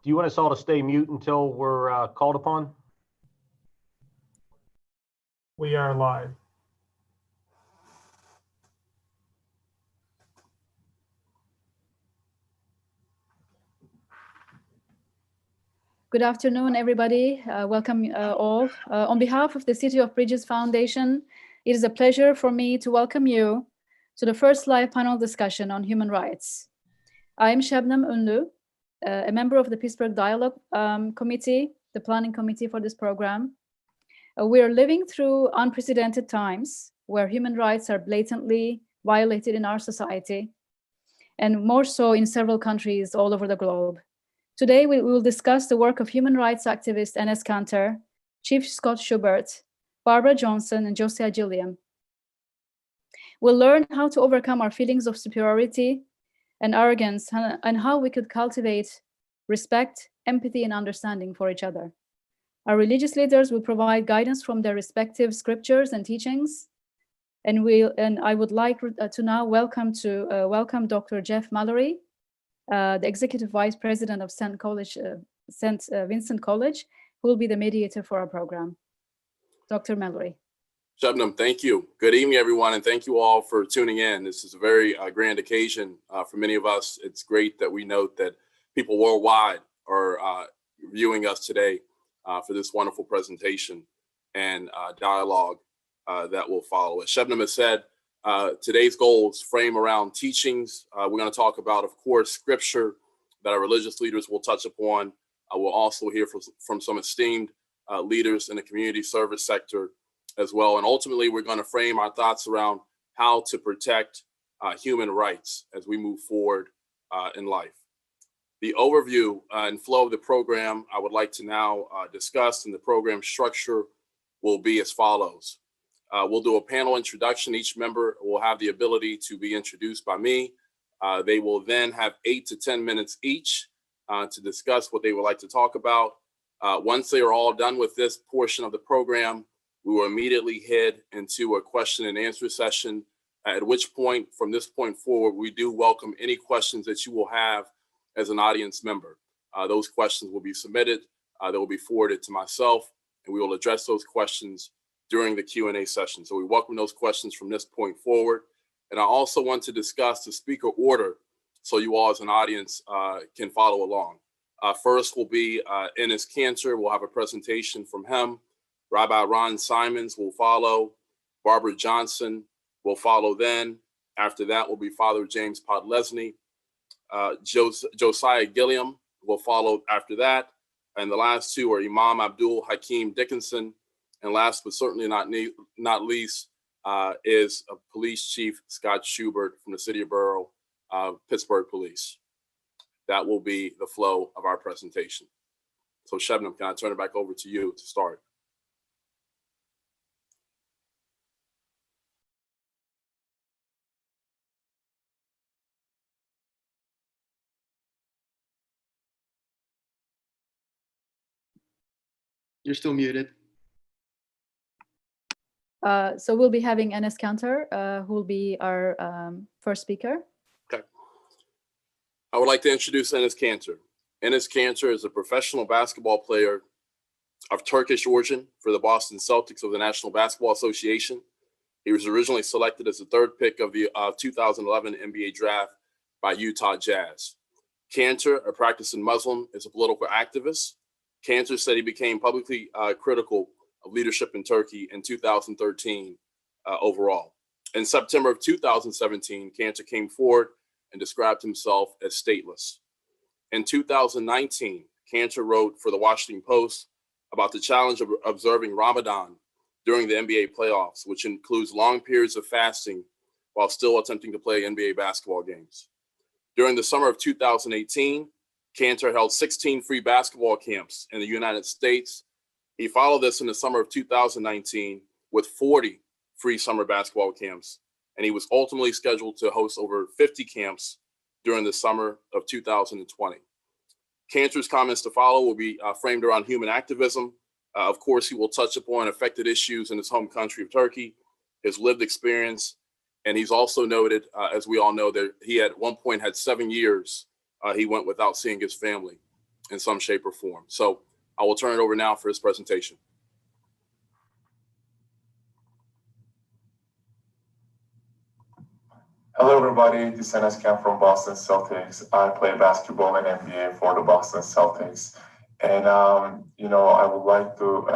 Do you want us all to stay mute until we're called upon? We are live. Good afternoon, everybody. Welcome all. On behalf of the City of Bridges Foundation, it is a pleasure for me to welcome you to the first live panel discussion on human rights. I am Şebnem Ünlü, a member of the Pittsburgh Dialogue Committee, the planning committee for this program. We are living through unprecedented times where human rights are blatantly violated in our society, and more so in several countries all over the globe. Today, we will discuss the work of human rights activist Enes Kanter, Chief Scott Schubert, Barbara Johnson, and Josiah Gilliam. We'll learn how to overcome our feelings of superiority and arrogance, and how we could cultivate respect, empathy, and understanding for each other. Our religious leaders will provide guidance from their respective scriptures and teachings. And I would like to now welcome Dr. Jeff Mallory, the Executive Vice President of St. Vincent College, who will be the mediator for our program. Dr. Mallory. Şebnem, thank you. Good evening, everyone, and thank you all for tuning in. This is a very grand occasion for many of us. It's great that we note that people worldwide are viewing us today for this wonderful presentation and dialogue that will follow. As Şebnem has said, today's goals frame around teachings. We're going to talk about, of course, scripture that our religious leaders will touch upon. We'll also hear from some esteemed leaders in the community service sector as well. And ultimately, we're going to frame our thoughts around how to protect human rights as we move forward in life. The overview and flow of the program I would like to now discuss, and the program structure will be as follows. We'll do a panel introduction. Each member will have the ability to be introduced by me. They will then have 8 to 10 minutes each to discuss what they would like to talk about. Once they are all done with this portion of the program, we will immediately head into a question and answer session, at which point, from this point forward, we do welcome any questions that you will have as an audience member. Those questions will be submitted, they will be forwarded to myself, and we will address those questions during the Q&A session. So we welcome those questions from this point forward. And I also want to discuss the speaker order so you all as an audience can follow along. First will be Enes Kanter. We'll have a presentation from him. Rabbi Symons will follow. Barbara Johnson will follow then. After that will be Father James Podlesny. Josiah Gilliam will follow after that. And the last two are Imam Abdul, Hakeem, Dickinson. And last but certainly not least is Police Chief Scott Schubert from the City of Borough, Pittsburgh Police. That will be the flow of our presentation. So Şebnem, can I turn it back over to you to start? You're still muted. So we'll be having Enes Kanter, who will be our first speaker. Okay. I would like to introduce Enes Kanter. Enes Kanter is a professional basketball player of Turkish origin for the Boston Celtics of the National Basketball Association. He was originally selected as the third pick of the 2011 NBA draft by Utah Jazz. Kanter, a practicing Muslim, is a political activist. Kanter said he became publicly critical of leadership in Turkey in 2013 overall. In September of 2017, Kanter came forward and described himself as stateless. In 2019, Kanter wrote for the Washington Post about the challenge of observing Ramadan during the NBA playoffs, which includes long periods of fasting while still attempting to play NBA basketball games. During the summer of 2018, Kanter held 16 free basketball camps in the United States. He followed this in the summer of 2019 with 40 free summer basketball camps, and he was ultimately scheduled to host over 50 camps during the summer of 2020. Kanter's comments to follow will be framed around human activism. Of course, he will touch upon affected issues in his home country of Turkey, his lived experience, and he's also noted, as we all know, that he at one point had 7 years he went without seeing his family. in some shape or form. So I will turn it over now for his presentation. Hello, everybody. This is Enes from Boston Celtics. I play basketball and NBA for the Boston Celtics. And, I would like to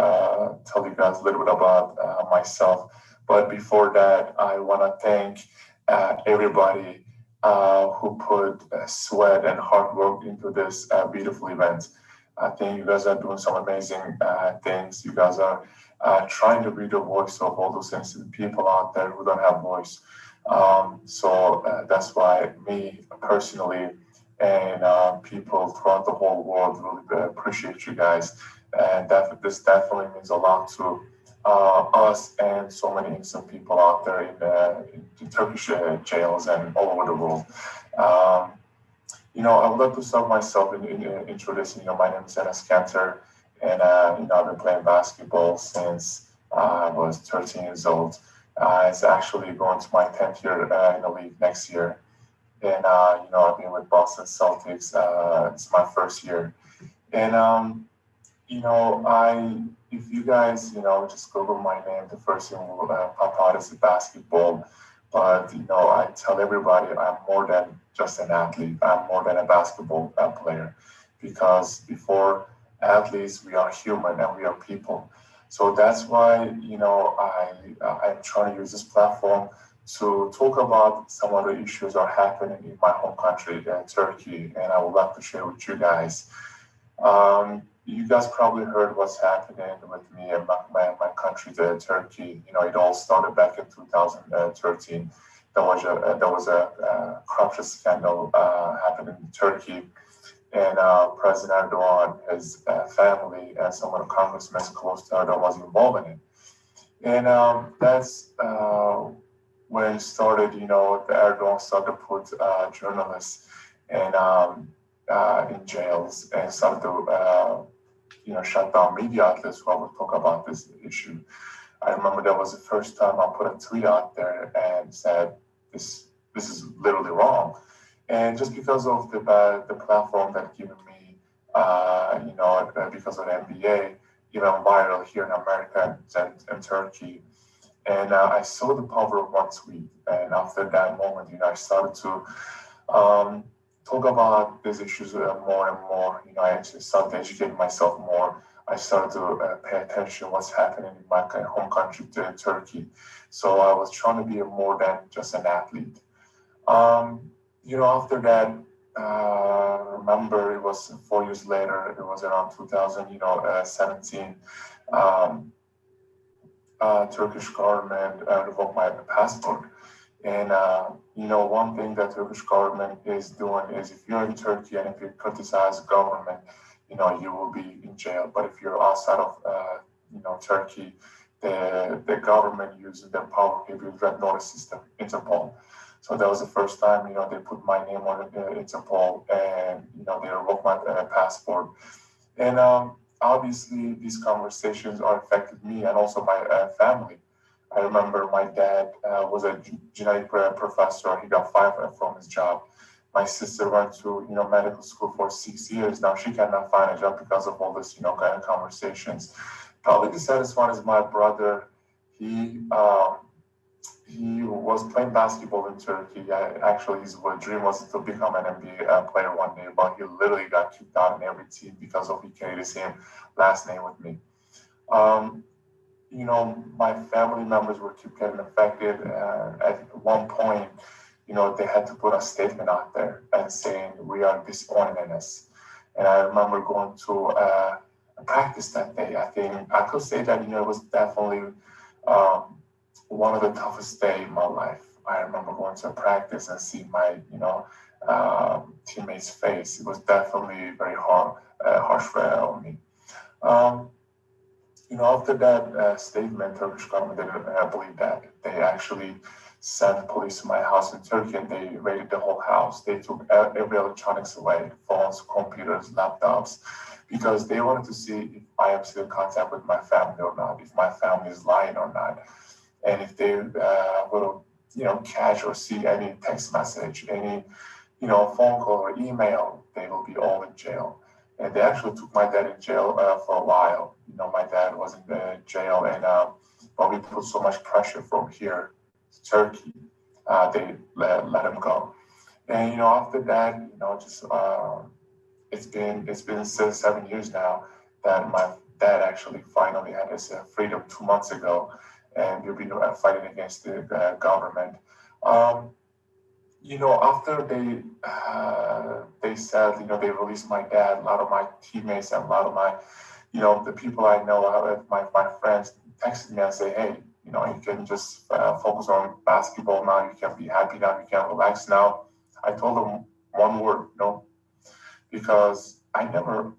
tell you guys a little bit about myself. But before that, I want to thank everybody who put sweat and hard work into this beautiful event. I think you guys are doing some amazing things. You guys are trying to be the voice of all those innocent people out there who don't have voice. So that's why me personally and people throughout the whole world really appreciate you guys. And this definitely means a lot to us and so many innocent people out there in the Turkish jails and all over the world. I would like to start myself in introducing, my name is Enes Kanter, and, I've been playing basketball since I was 13 years old. It's actually going to my 10th year in the league next year. And, I've been with Boston Celtics. It's my first year. And, if you guys, just Google my name, the first thing will pop out is basketball. But, I tell everybody I'm more than just an athlete. I'm more than a basketball player. Because before athletes, we are human and we are people. So that's why, I'm trying to use this platform to talk about some of the issues that are happening in my home country, Turkey, and I would like to share with you guys. You guys probably heard what's happening with me and my country, Turkey. It all started back in 2013. There was a corruption scandal happening in Turkey. And President Erdogan, his family, and some of the congressmen close to Erdogan was involved in it. And that's when it started, the Erdogan started to put journalists in jails and started to, shut down media outlets who would talk about this issue. I remember that was the first time I put a tweet out there and said, this is literally wrong. And just because of the platform that given me, because of the NBA, even viral here in America and Turkey. And I saw the power of one tweet. And after that moment, I started to talk about these issues more and more. I actually started to educate myself more. I started to pay attention to what's happening in my home country, Turkey. So I was trying to be more than just an athlete. After that, remember it was 4 years later, it was around 2017, Turkish government revoked my passport. And, one thing that Turkish government is doing is if you're in Turkey and if you criticize the government, you will be in jail. But if you're outside of, Turkey, the government uses their power, maybe red notice system, Interpol. So that was the first time, they put my name on Interpol and, they revoked my passport. And obviously these conversations are affected me and also my family. I remember my dad was a genetic professor. He got fired from his job. My sister went to, medical school for 6 years. Now she cannot find a job because of all this, kind of conversations. Probably the saddest one is my brother. He was playing basketball in Turkey. Actually, his dream was to become an NBA player one day, but he literally got kicked out in every team because he carried the same last name with me. My family members were keep getting affected. At one point, they had to put a statement out there and saying, we are disappointed in us. And I remember going to a practice that day. I think I could say that, it was definitely one of the toughest days in my life. I remember going to a practice and seeing my, teammate's face. It was definitely very harsh for me. After that statement, Turkish government didn't believe that. They actually sent police to my house in Turkey and they raided the whole house. They took every electronics away, phones, computers, laptops, because they wanted to see if I am still in contact with my family or not, if my family is lying or not. And if they will, catch or see any text message, any, phone call or email, they will be all in jail. and they actually took my dad in jail for a while. You know, my dad was in jail, and but we put so much pressure from here to Turkey, they let him go. And you know, after that, you know, just it's been 7 years now that my dad actually finally had his freedom 2 months ago, and we've been fighting against the government. You know, after they said, you know, they released my dad, a lot of my teammates and a lot of my, you know, the people I know, my friends texted me and say, hey, you know, you can just focus on basketball now. You can be happy now. You can relax now. I told them one word, no, because I never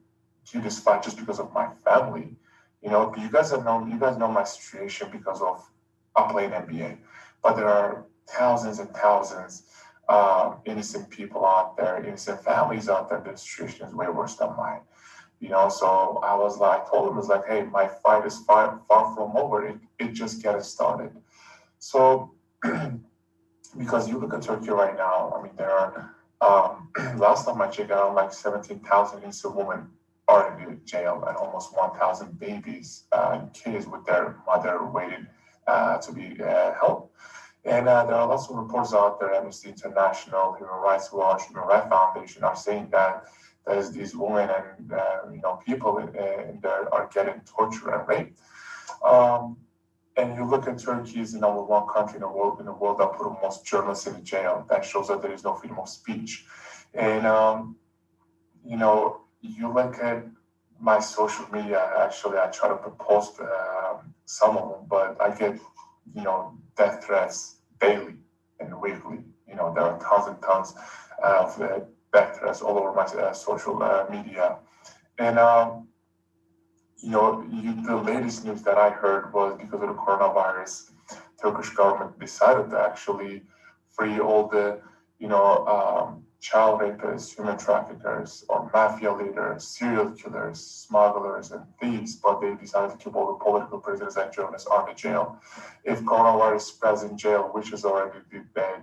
do this fight just because of my family. You know, you guys know my situation because of I play in NBA, but there are thousands and thousands innocent people out there, innocent families out there. The situation is way worse than mine. You know, so I told him, it's like, hey, my fight is far from over. It just getting started. So, because you look at Turkey right now, I mean, there are, last time I checked out, like 17,000 innocent women are in jail, and almost 1,000 babies and kids with their mother waiting to be helped. And there are lots of reports out there, Amnesty International, Human Rights Watch, Human Rights Foundation are saying that there's these women and you know, people in there are getting tortured and raped. And you look at Turkey is the #1 country in the world that put most journalists in jail. That shows that there is no freedom of speech. And you know, you look at my social media. Actually, I try to post some of them, but I get, you know, death threats daily and weekly. You know, there are tons and tons of death threats all over my social media. And you know, the latest news that I heard was because of the coronavirus, Turkish government decided to actually free all the, you know, child rapists, human traffickers, or mafia leaders, serial killers, smugglers, and thieves, but they decided to keep all the political prisoners and journalists on the jail. If coronavirus spreads in jail, which is already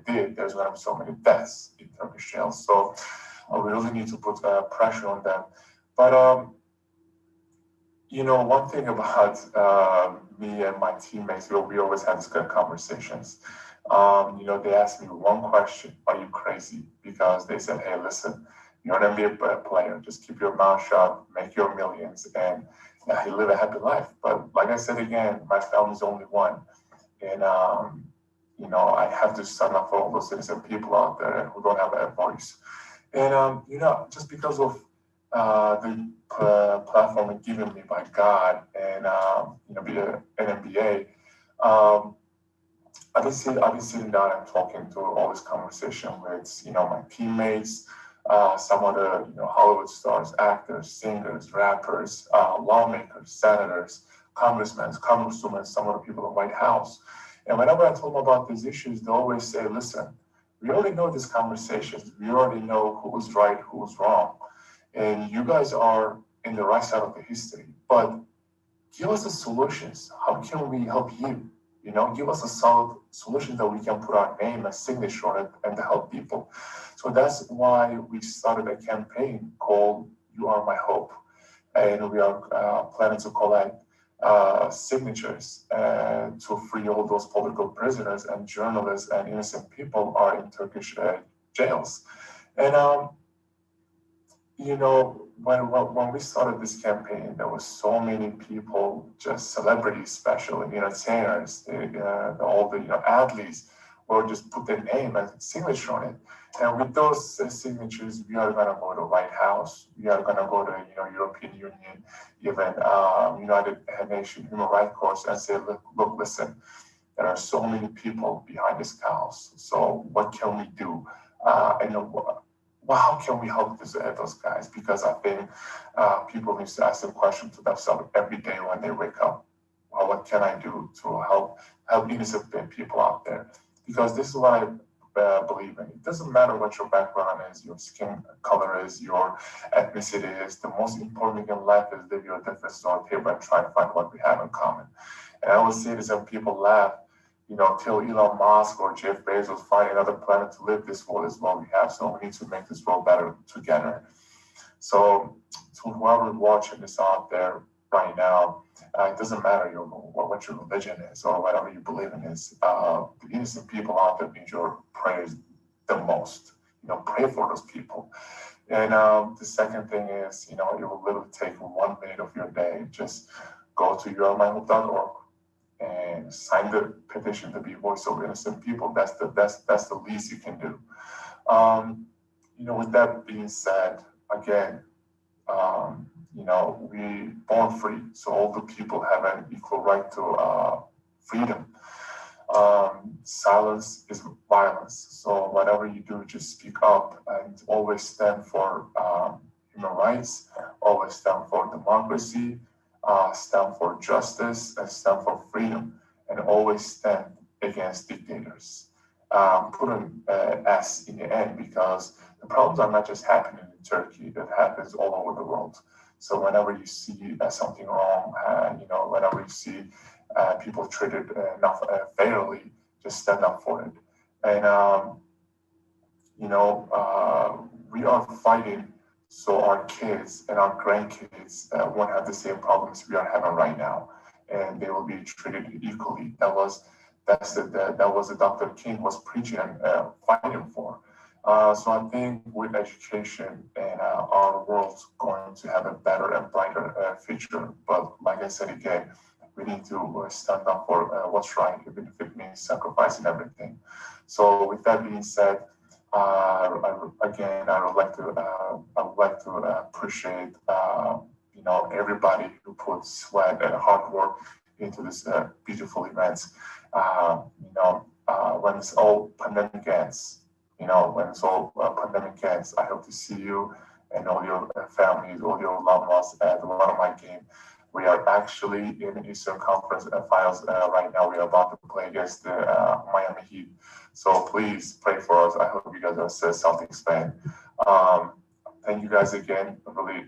did, there's going to be so many deaths in Turkish jails. So we really need to put pressure on them. But you know, one thing about me and my teammates, we always have these good conversations. You know, they asked me one question: are you crazy? Because they said, hey, listen, you're an NBA player. Just keep your mouth shut, make your millions, and you live a happy life. But like I said again, my family's only one. And, you know, I have to stand up for all those innocent people out there who don't have a voice. And, you know, just because of the platform given me by God and, you know, be an NBA, I've been sitting down and talking to all this conversation with, you know, my teammates, some of the, you know, Hollywood stars, actors, singers, rappers, lawmakers, senators, congressmen, congresswomen, some of the people in the White House. And whenever I told them about these issues, they always say, listen, we already know these conversations. We already know who's right, who's wrong. And you guys are in the right side of the history. But give us the solutions. How can we help you? You know, give us a solid solution that we can put our name and signature on it and to help people. So that's why we started a campaign called You Are My Hope. And we are planning to collect signatures to free all those political prisoners and journalists and innocent people are in Turkish jails. And, you know, when we started this campaign, there were so many people, just celebrities, especially entertainers, all the, you know, athletes, or just put their name and signature on it. And with those signatures, we are going to go to the White House. We are going to go to, you know, European Union, even United Nations Human Rights Court, and say, look, listen, there are so many people behind this cause. So what can we do? Well, how can we help those guys? Because I think people need to ask the question to themselves every day when they wake up. Well, what can I do to help innocent people out there? Because this is what I believe in. It doesn't matter what your background is, your skin color is, your ethnicity is. The most important thing in life is live your differences on the table and try to find what we have in common. And I always say this when people laugh, you know, till Elon Musk or Jeff Bezos find another planet to live, this world is what we have. So we need to make this world better together. So to whoever watching this out there right now, it doesn't matter what your religion is or whatever you believe in is. The innocent people out there need your prayers the most. Pray for those people. And the second thing is, it will literally take 1 minute of your day. Just go to yourmyhope.org and sign the petition to be voice of innocent people. That's the least you can do. With that being said, again, we born free, so all the people have an equal right to freedom. Silence is violence. So whatever you do, just speak up and always stand for human rights, always stand for democracy, stand for justice, and stand for freedom, and always stand against dictators. Put an S in the end, because the problems are not just happening in Turkey, it happens all over the world. So whenever you see something wrong, whenever you see people treated not fairly, just stand up for it. And, we are fighting so our kids and our grandkids won't have the same problems we are having right now, and they will be treated equally. That was what Dr. King was preaching and fighting for. So I think with education and our world's going to have a better and brighter future. But like I said again, we need to stand up for what's right, even if it means sacrificing everything. So with that being said, I would like to appreciate everybody who put sweat and hard work into this beautiful event. When it's all pandemic ends, I hope to see you and all your families, all your loved ones at the One of My game. We are actually in the Eastern Conference Finals right now. We are about to play against the Miami Heat. So please pray for us. I hope you guys are a Celtics fan. Thank you guys again. I really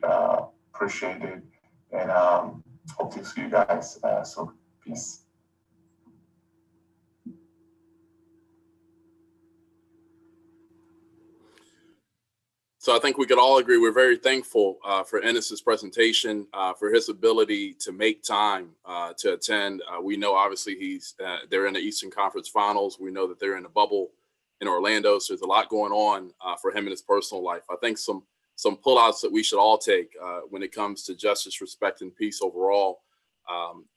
appreciate it. And hope to see you guys. So peace. So I think we could all agree we're very thankful for Enes's presentation, for his ability to make time to attend. We know obviously they're in the Eastern Conference Finals. We know that they're in a bubble in Orlando, so there's a lot going on for him in his personal life. I think some pullouts that we should all take when it comes to justice, respect, and peace overall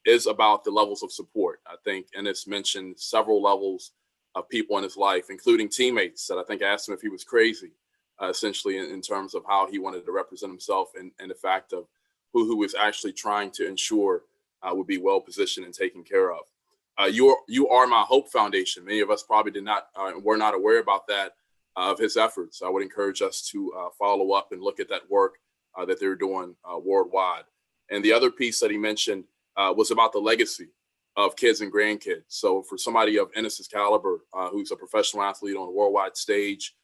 is about the levels of support. I think Enes mentioned several levels of people in his life, including teammates that I think asked him if he was crazy. Essentially in terms of how he wanted to represent himself and the fact of who was actually trying to ensure would be well positioned and taken care of. You Are My Hope Foundation. Many of us probably were not aware about that, of his efforts. I would encourage us to follow up and look at that work that they're doing worldwide. And the other piece that he mentioned was about the legacy of kids and grandkids. So for somebody of Enes's caliber, who's a professional athlete on a worldwide stage,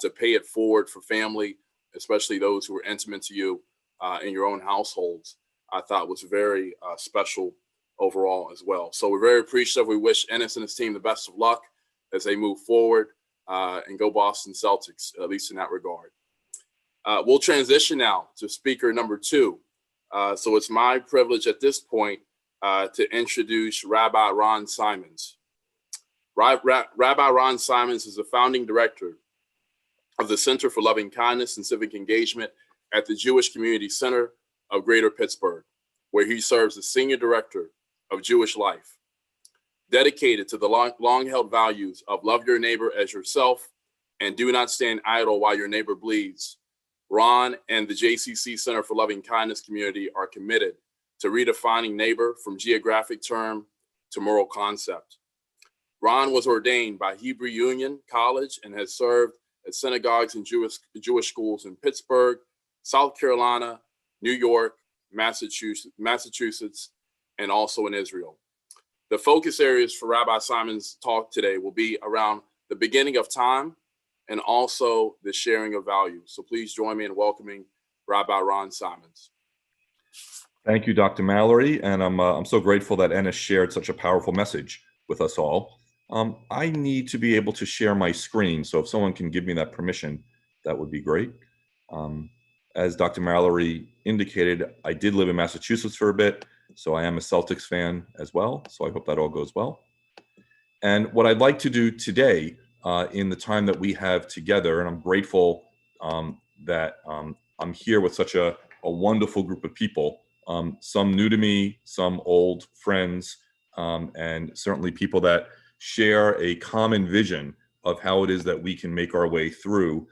to pay it forward for family, especially those who are intimate to you in your own households, I thought was very special overall as well. So we're very appreciative. We wish Enes and his team the best of luck as they move forward and go Boston Celtics, at least in that regard. We'll transition now to speaker number 2. So it's my privilege at this point to introduce Rabbi Ron Symons. Rabbi Ron Symons is the founding director of the Center for Loving Kindness and Civic Engagement at the Jewish Community Center of Greater Pittsburgh, where he serves as Senior Director of Jewish Life. Dedicated to the long-held values of love your neighbor as yourself and do not stand idle while your neighbor bleeds, Ron and the JCC Center for Loving Kindness community are committed to redefining neighbor from geographic term to moral concept. Ron was ordained by Hebrew Union College and has served at synagogues and Jewish schools in Pittsburgh, South Carolina, New York, Massachusetts, and also in Israel. The focus areas for Rabbi Symons' talk today will be around the beginning of time and also the sharing of values. So please join me in welcoming Rabbi Ron Symons. Thank you, Dr. Mallory, and I'm so grateful that Enes shared such a powerful message with us all. I need to be able to share my screen, so if someone can give me that permission, that would be great. As Dr. Mallory indicated, I did live in Massachusetts for a bit, so I am a Celtics fan as well. So I hope that all goes well. And what I'd like to do today, in the time that we have together, and I'm grateful that I'm here with such a wonderful group of people, some new to me, some old friends, and certainly people that share a common vision of how it is that we can make our way through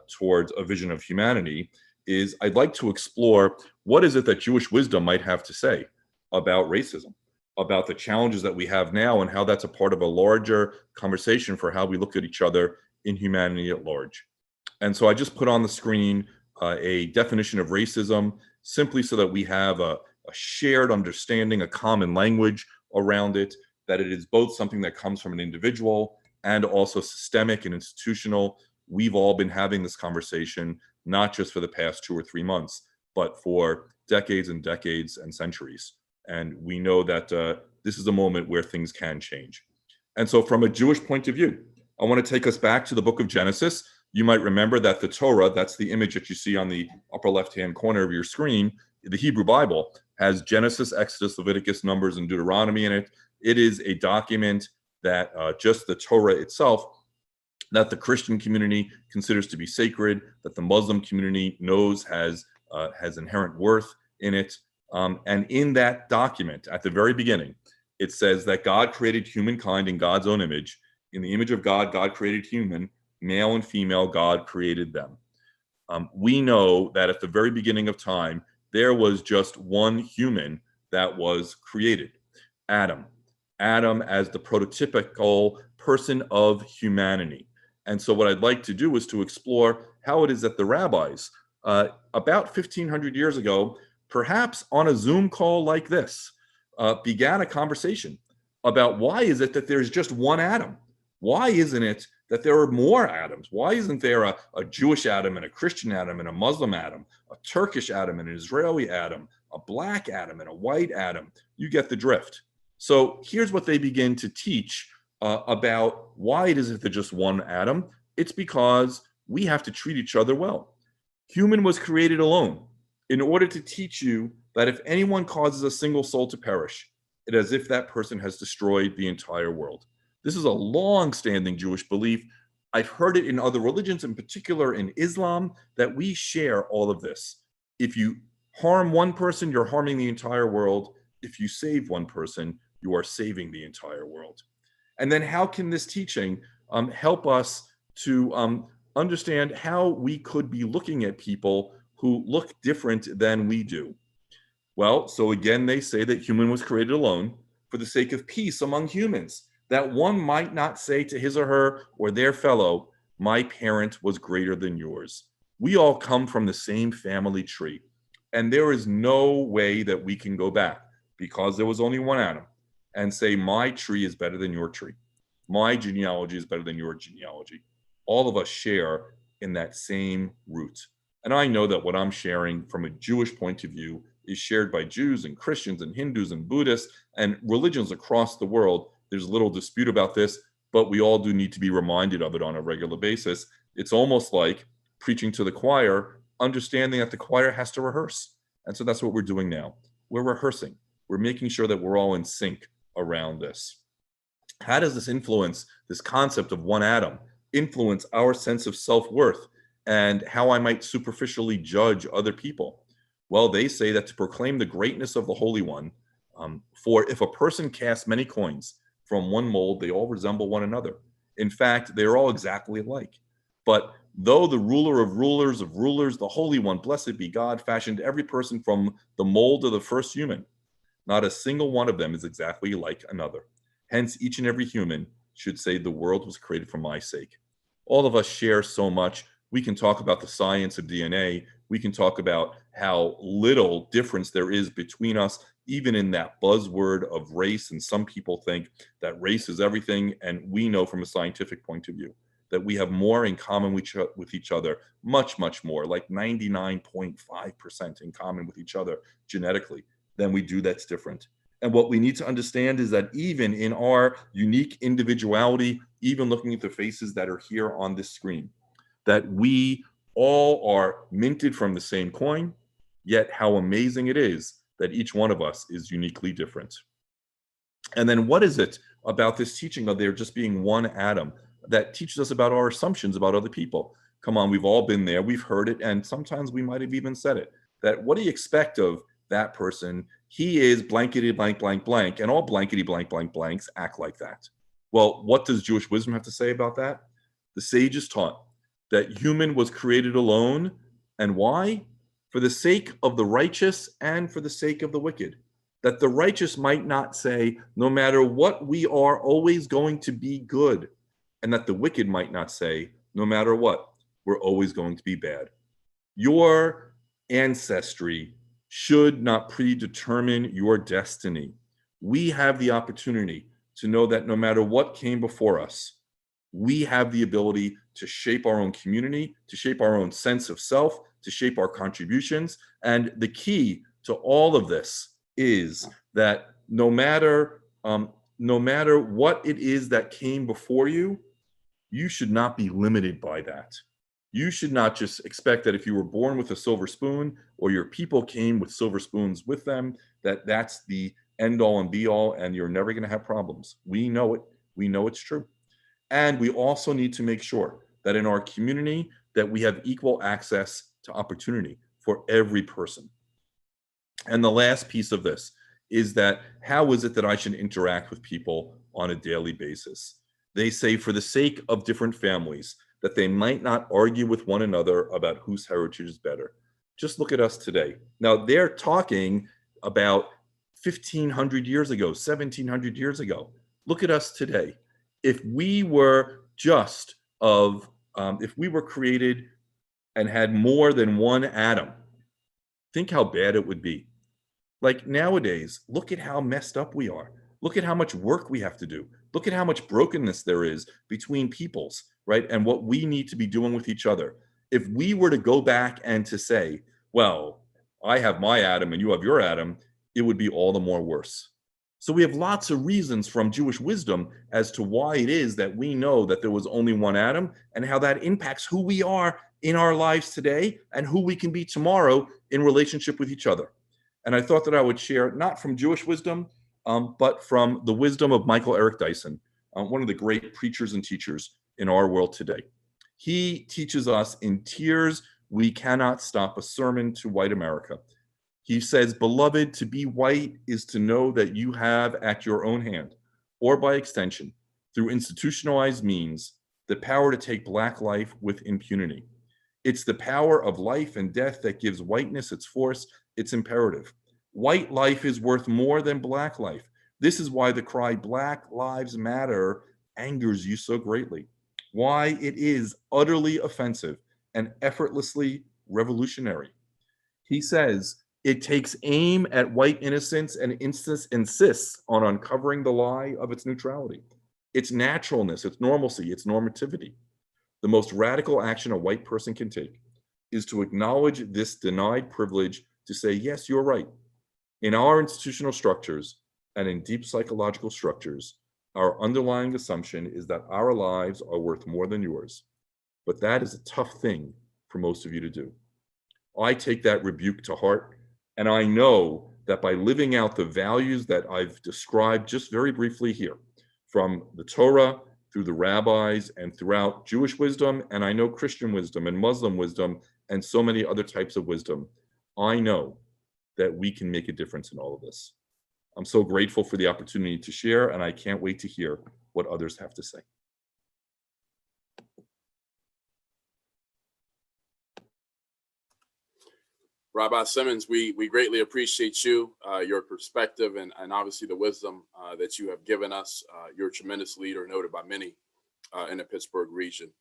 towards a vision of humanity, is I'd like to explore what is it that Jewish wisdom might have to say about racism, about the challenges that we have now, and how that's a part of a larger conversation for how we look at each other in humanity at large. And so I just put on the screen a definition of racism, simply so that we have a shared understanding, a common language around it, that it is both something that comes from an individual and also systemic and institutional. We've all been having this conversation, not just for the past 2 or 3 months, but for decades and decades and centuries. And we know that this is a moment where things can change. And so from a Jewish point of view, I want to take us back to the book of Genesis. You might remember that the Torah, that's the image that you see on the upper left-hand corner of your screen, the Hebrew Bible has Genesis, Exodus, Leviticus, Numbers, and Deuteronomy in it. It is a document that just the Torah itself, that the Christian community considers to be sacred, that the Muslim community knows has inherent worth in it. And in that document, at the very beginning, it says that God created humankind in God's own image. In the image of God, God created human, male and female, God created them. We know that at the very beginning of time, there was just one human that was created, Adam. Adam as the prototypical person of humanity. And so what I'd like to do is to explore how it is that the rabbis, about 1,500 years ago, perhaps on a Zoom call like this, began a conversation about why is it that there's just one Adam? Why isn't it that there are more Adams? Why isn't there a Jewish Adam and a Christian Adam and a Muslim Adam, a Turkish Adam and an Israeli Adam, a black Adam and a white Adam? You get the drift. So here's what they begin to teach about why it is that there's just one Adam. It's because we have to treat each other well. Human was created alone in order to teach you that if anyone causes a single soul to perish, it is as if that person has destroyed the entire world. This is a long-standing Jewish belief. I've heard it in other religions, in particular in Islam, that we share all of this. If you harm one person, you're harming the entire world. If you save one person, you are saving the entire world. And then how can this teaching help us to understand how we could be looking at people who look different than we do? Well, so again, they say that human was created alone for the sake of peace among humans, that one might not say to his or her or their fellow, my parent was greater than yours. We all come from the same family tree, and there is no way that we can go back, because there was only one Adam, and say my tree is better than your tree. My genealogy is better than your genealogy. All of us share in that same root. And I know that what I'm sharing from a Jewish point of view is shared by Jews and Christians and Hindus and Buddhists and religions across the world. There's little dispute about this, but we all do need to be reminded of it on a regular basis. It's almost like preaching to the choir, understanding that the choir has to rehearse. And so that's what we're doing now. We're rehearsing. We're making sure that we're all in sync around this. How does this influence, this concept of one Adam, influence our sense of self-worth and how I might superficially judge other people? Well, they say that to proclaim the greatness of the Holy One, for if a person casts many coins from one mold, they all resemble one another. In fact, they're all exactly alike. But though the ruler of rulers, the Holy One, blessed be God, fashioned every person from the mold of the first human, not a single one of them is exactly like another. Hence, each and every human should say the world was created for my sake. All of us share so much. We can talk about the science of DNA. We can talk about how little difference there is between us, even in that buzzword of race. And some people think that race is everything. And we know from a scientific point of view that we have more in common with each other, much, much more, like 99.5% in common with each other genetically, than we do that's different. And what we need to understand is that even in our unique individuality, even looking at the faces that are here on this screen, that we All are minted from the same coin, yet how amazing it is that each one of us is uniquely different. And then what is it about this teaching of there just being one atom that teaches us about our assumptions about other people? Come on, we've all been there, we've heard it, and sometimes we might have even said it, that what do you expect of that person? He is blankety blank blank blank, and all blankety blank blank blanks act like that. Well, what does Jewish wisdom have to say about that? The sages taught that human was created alone, and why? For the sake of the righteous and for the sake of the wicked. That the righteous might not say, no matter what we are always going to be good, and that the wicked might not say, no matter what, we're always going to be bad. Your ancestry should not predetermine your destiny. We have the opportunity to know that no matter what came before us, we have the ability to shape our own community, to shape our own sense of self, to shape our contributions. And the key to all of this is that no matter what it is that came before you, you should not be limited by that. You should not just expect that if you were born with a silver spoon or your people came with silver spoons with them, that that's the end all and be all and you're never going to have problems. We know it. We know it's true. And we also need to make sure that in our community that we have equal access to opportunity for every person. And the last piece of this is that how is it that I should interact with people on a daily basis? They say for the sake of different families, that they might not argue with one another about whose heritage is better. Just look at us today. Now they're talking about 1,500 years ago, 1,700 years ago. Look at us today. If we were if we were created and had more than one atom, think how bad it would be. Like nowadays, look at how messed up we are. Look at how much work we have to do. Look at how much brokenness there is between peoples, right? And what we need to be doing with each other. If we were to go back and to say, well, I have my atom and you have your atom, it would be all the more worse. So we have lots of reasons from Jewish wisdom as to why it is that we know that there was only one atom and how that impacts who we are in our lives today and who we can be tomorrow in relationship with each other. And I thought that I would share, not from Jewish wisdom, but from the wisdom of Michael Eric Dyson, one of the great preachers and teachers in our world today. He teaches us, in tears, we cannot stop a sermon to white America. He says, beloved, to be white is to know that you have at your own hand, or by extension, through institutionalized means, the power to take black life with impunity. It's the power of life and death that gives whiteness its force, its imperative. White life is worth more than black life. This is why the cry Black Lives Matter angers you so greatly. Why it is utterly offensive and effortlessly revolutionary. He says, it takes aim at white innocence and insists on uncovering the lie of its neutrality, its naturalness, its normalcy, its normativity. The most radical action a white person can take is to acknowledge this denied privilege to say, yes, you're right. In our institutional structures and in deep psychological structures, our underlying assumption is that our lives are worth more than yours. But that is a tough thing for most of you to do. I take that rebuke to heart, and I know that by living out the values that I've described just very briefly here, from the Torah through the rabbis and throughout Jewish wisdom, and I know Christian wisdom and Muslim wisdom and so many other types of wisdom, I know that we can make a difference in all of this. I'm so grateful for the opportunity to share, and I can't wait to hear what others have to say. Rabbi Symons, we greatly appreciate you, your perspective, and obviously the wisdom that you have given us. You're a tremendous leader, noted by many in the Pittsburgh region.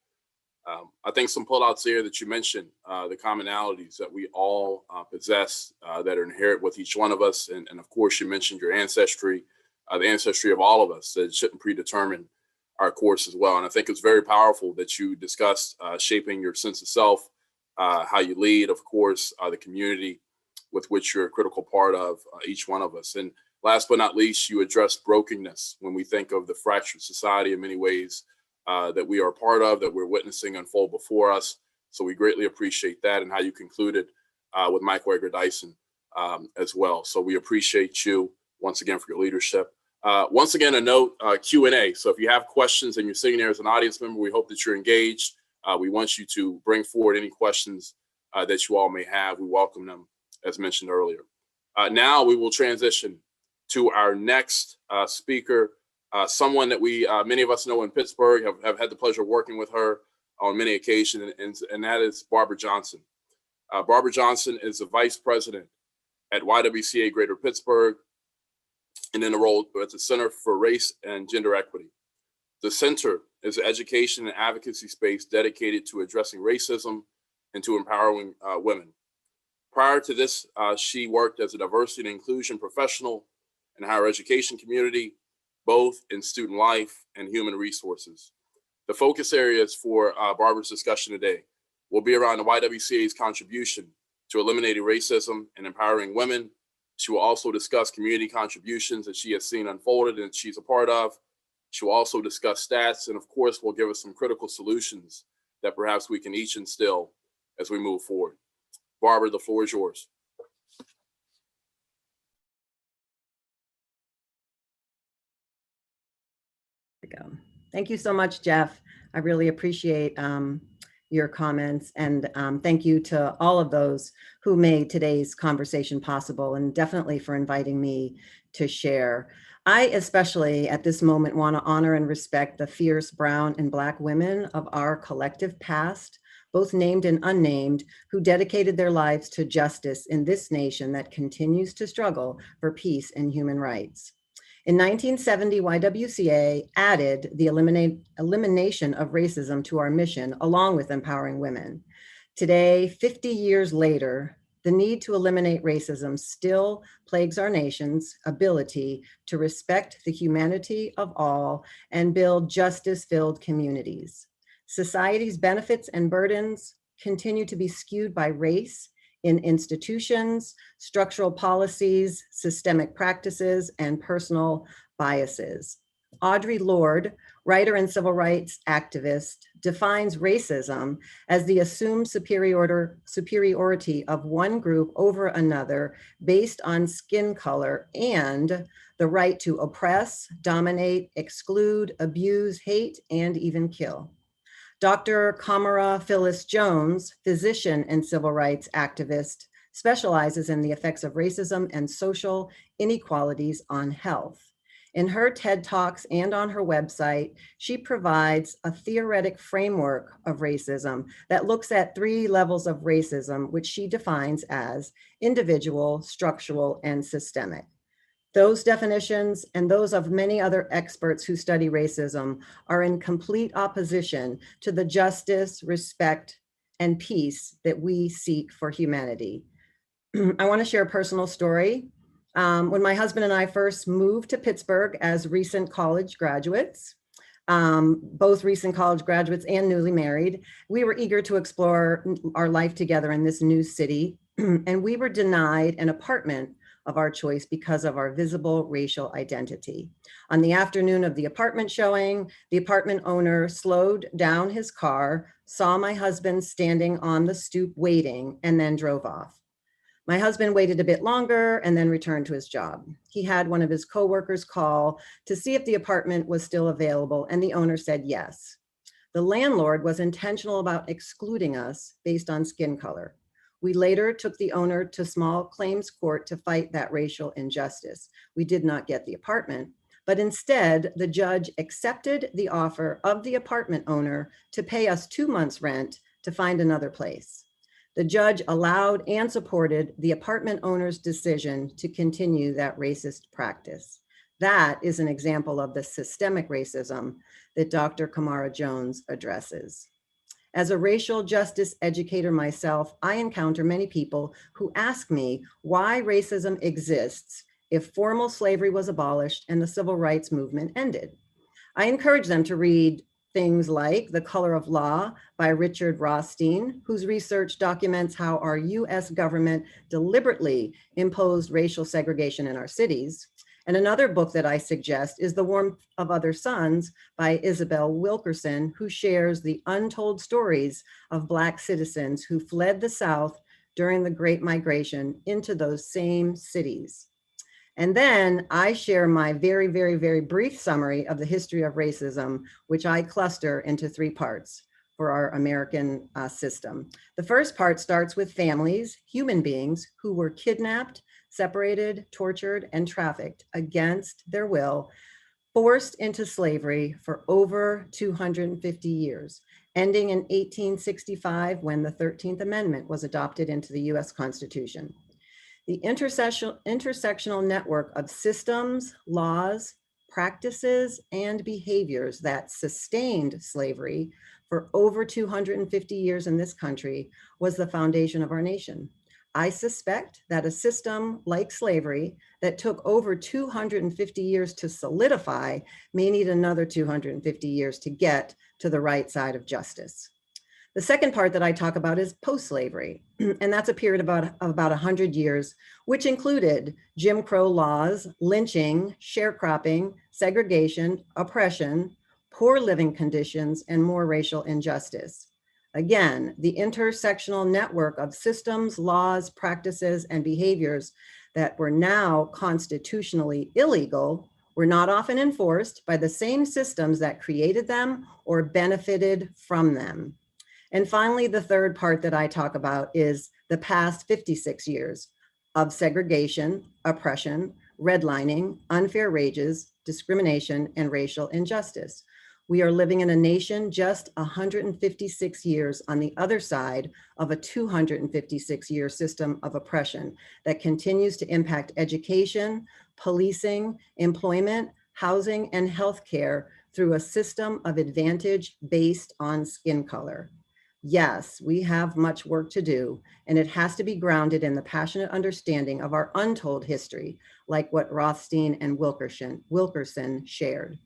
I think some pullouts here that you mentioned, the commonalities that we all possess that are inherent with each one of us. And of course, you mentioned your ancestry, the ancestry of all of us, that shouldn't predetermine our course as well. And I think it's very powerful that you discussed shaping your sense of self, how you lead, of course, the community with which you're a critical part of, each one of us. And last but not least, you address brokenness when we think of the fractured society in many ways that we are a part of, that we're witnessing unfold before us. So we greatly appreciate that and how you concluded with Michael Edgar Dyson as well. So we appreciate you once again for your leadership. Once again, a note, Q&A. So if you have questions and you're sitting there as an audience member, we hope that you're engaged. We want you to bring forward any questions that you all may have. We welcome them, as mentioned earlier. Now we will transition to our next speaker, someone that many of us know in Pittsburgh, have had the pleasure of working with her on many occasions, and that is Barbara Johnson. Barbara Johnson is the vice president at YWCA Greater Pittsburgh, and in the role at the Center for Race and Gender Equity. The center is an education and advocacy space dedicated to addressing racism and to empowering women. Prior to this, she worked as a diversity and inclusion professional in the higher education community, both in student life and human resources. The focus areas for Barbara's discussion today will be around the YWCA's contribution to eliminating racism and empowering women. She will also discuss community contributions that she has seen unfolded and she's a part of. She will also discuss stats and, of course, will give us some critical solutions that perhaps we can each instill as we move forward. Barbara, the floor is yours. Thank you so much, Jeff. I really appreciate your comments, and thank you to all of those who made today's conversation possible, and definitely for inviting me to share. I especially at this moment want to honor and respect the fierce brown and Black women of our collective past, both named and unnamed, who dedicated their lives to justice in this nation that continues to struggle for peace and human rights. In 1970, YWCA added the elimination of racism to our mission, along with empowering women. Today, 50 years later, the need to eliminate racism still plagues our nation's ability to respect the humanity of all and build justice-filled communities. Society's benefits and burdens continue to be skewed by race in institutions, structural policies, systemic practices, and personal biases. Audre Lorde, writer and civil rights activist, defines racism as the assumed superiority of one group over another based on skin color and the right to oppress, dominate, exclude, abuse, hate, and even kill. Dr. Kamara Phyllis Jones, physician and civil rights activist, specializes in the effects of racism and social inequalities on health. In her TED Talks and on her website, she provides a theoretic framework of racism that looks at 3 levels of racism, which she defines as individual, structural, and systemic. Those definitions and those of many other experts who study racism are in complete opposition to the justice, respect, and peace that we seek for humanity. I want to share a personal story. When my husband and I first moved to Pittsburgh as recent college graduates, both recent college graduates and newly married, we were eager to explore our life together in this new city, and we were denied an apartment of our choice because of our visible racial identity. On the afternoon of the apartment showing, the apartment owner slowed down his car, saw my husband standing on the stoop waiting, and then drove off. My husband waited a bit longer and then returned to his job. He had one of his coworkers call to see if the apartment was still available, and the owner said yes. The landlord was intentional about excluding us based on skin color. We later took the owner to small claims court to fight that racial injustice. We did not get the apartment, but instead the judge accepted the offer of the apartment owner to pay us 2 months' rent to find another place. The judge allowed and supported the apartment owner's decision to continue that racist practice. That is an example of the systemic racism that Dr. Kamara Jones addresses. As a racial justice educator myself, I encounter many people who ask me why racism exists if formal slavery was abolished and the civil rights movement ended. I encourage them to read things like The Color of Law by Richard Rothstein, whose research documents how our US government deliberately imposed racial segregation in our cities, And another book that I suggest is The Warmth of Other Suns by Isabel Wilkerson, who shares the untold stories of Black citizens who fled the South during the Great Migration into those same cities. And then I share my very, very, very brief summary of the history of racism, which I cluster into 3 parts for our American system. The first part starts with families, human beings who were kidnapped, separated, tortured, and trafficked against their will, forced into slavery for over 250 years, ending in 1865 when the 13th Amendment was adopted into the US Constitution. The intersectional network of systems, laws, practices, and behaviors that sustained slavery for over 250 years in this country was the foundation of our nation. I suspect that a system like slavery that took over 250 years to solidify may need another 250 years to get to the right side of justice. The second part that I talk about is post-slavery, and that's a period of about 100 years, which included Jim Crow laws, lynching, sharecropping, segregation, oppression, poor living conditions, and more racial injustice. Again, the intersectional network of systems, laws, practices, and behaviors that were now constitutionally illegal were not often enforced by the same systems that created them or benefited from them. And finally, the third part that I talk about is the past 56 years of segregation, oppression, redlining, unfair wages, discrimination, and racial injustice. We are living in a nation just 156 years on the other side of a 256-year system of oppression that continues to impact education, policing, employment, housing, and healthcare through a system of advantage based on skin color. Yes, we have much work to do, and it has to be grounded in the passionate understanding of our untold history, like what Rothstein and Wilkerson shared.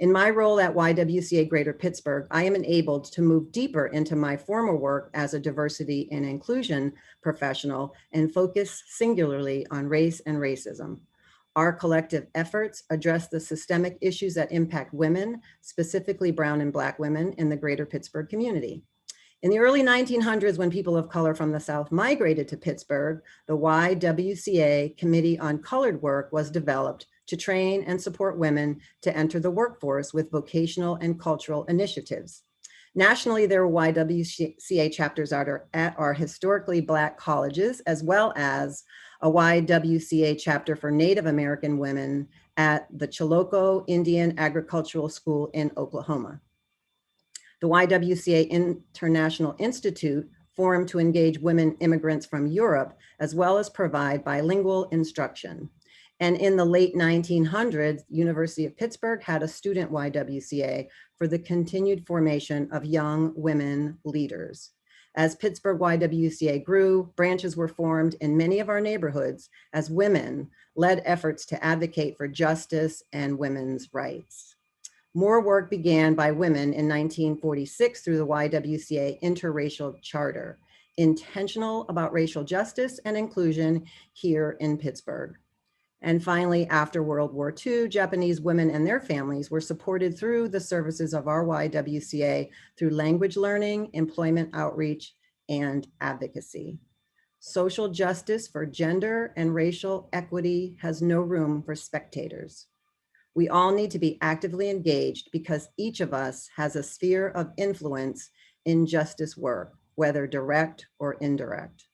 In my role at YWCA Greater Pittsburgh, I am enabled to move deeper into my former work as a diversity and inclusion professional and focus singularly on race and racism. Our collective efforts address the systemic issues that impact women, specifically Brown and Black women in the Greater Pittsburgh community. In the early 1900s, when people of color from the South migrated to Pittsburgh, the YWCA Committee on Colored Work was developed to train and support women to enter the workforce with vocational and cultural initiatives. Nationally, there were YWCA chapters at our historically Black colleges, as well as a YWCA chapter for Native American women at the Chilocco Indian Agricultural School in Oklahoma. The YWCA International Institute formed to engage women immigrants from Europe, as well as provide bilingual instruction. And in the late 1900s, University of Pittsburgh had a student YWCA for the continued formation of young women leaders. As Pittsburgh YWCA grew, branches were formed in many of our neighborhoods as women led efforts to advocate for justice and women's rights. More work began by women in 1946 through the YWCA Interracial Charter, intentional about racial justice and inclusion here in Pittsburgh. And finally, after World War II, Japanese women and their families were supported through the services of our YWCA through language learning, employment outreach, and advocacy. Social justice for gender and racial equity has no room for spectators. We all need to be actively engaged because each of us has a sphere of influence in justice work, whether direct or indirect.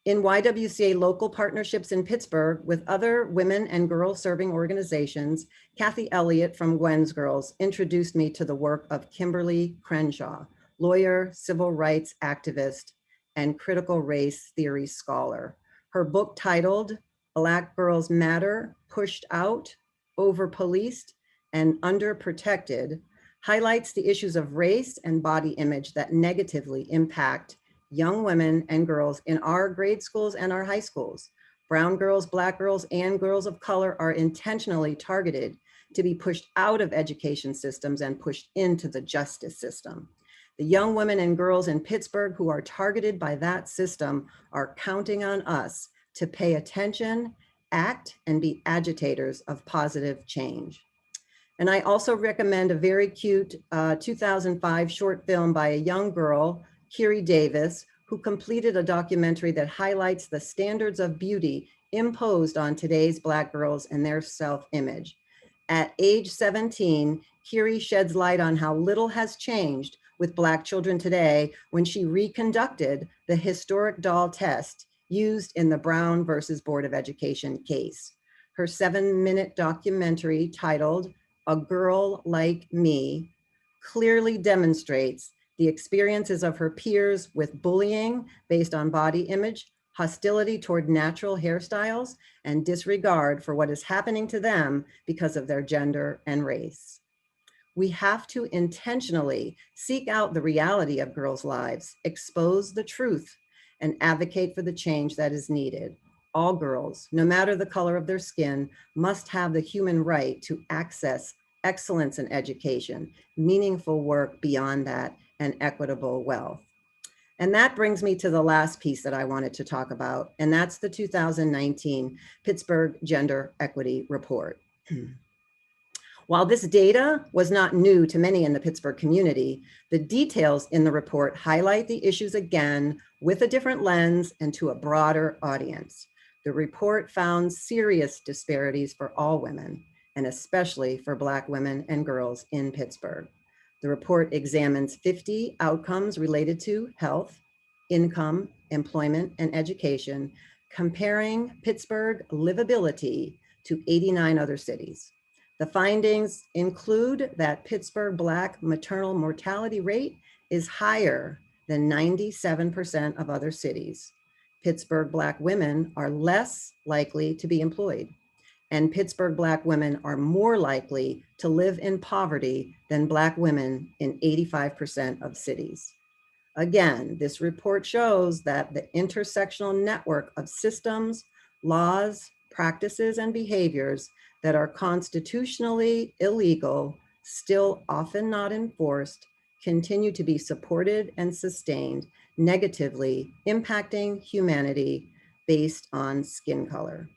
In YWCA local partnerships in Pittsburgh with other women and girls serving organizations, Kathy Elliott from Gwen's Girls introduced me to the work of Kimberly Crenshaw, lawyer, civil rights activist, and critical race theory scholar. Her book titled Black Girls Matter, Pushed Out, Over-Policed, and Underprotected highlights the issues of race and body image that negatively impact young women and girls in our grade schools and our high schools. Brown girls, Black girls, and girls of color are intentionally targeted to be pushed out of education systems and pushed into the justice system. The young women and girls in Pittsburgh who are targeted by that system are counting on us to pay attention, act and be agitators of positive change. And I also recommend a very cute 2005 short film by a young girl, Kiri Davis, who completed a documentary that highlights the standards of beauty imposed on today's Black girls and their self-image. At age 17, Kiri sheds light on how little has changed with Black children today when she reconducted the historic doll test used in the Brown versus Board of Education case. Her 7-minute documentary titled "A Girl Like Me" clearly demonstrates the experiences of her peers with bullying based on body image, hostility toward natural hairstyles, and disregard for what is happening to them because of their gender and race. We have to intentionally seek out the reality of girls' lives, expose the truth, and advocate for the change that is needed. All girls, no matter the color of their skin, must have the human right to access excellence in education, meaningful work beyond that, and equitable wealth. And that brings me to the last piece that I wanted to talk about, and that's the 2019 Pittsburgh Gender Equity Report. While this data was not new to many in the Pittsburgh community, the details in the report highlight the issues again with a different lens and to a broader audience. The report found serious disparities for all women, and especially for Black women and girls in Pittsburgh. The report examines 50 outcomes related to health, income, employment, and education, comparing Pittsburgh livability to 89 other cities. The findings include that Pittsburgh Black maternal mortality rate is higher than 97% of other cities. Pittsburgh Black women are less likely to be employed, and Pittsburgh Black women are more likely to live in poverty than Black women in 85% of cities. Again, this report shows that the intersectional network of systems, laws, practices, and behaviors that are constitutionally illegal, still often not enforced, continue to be supported and sustained, negatively impacting humanity based on skin color.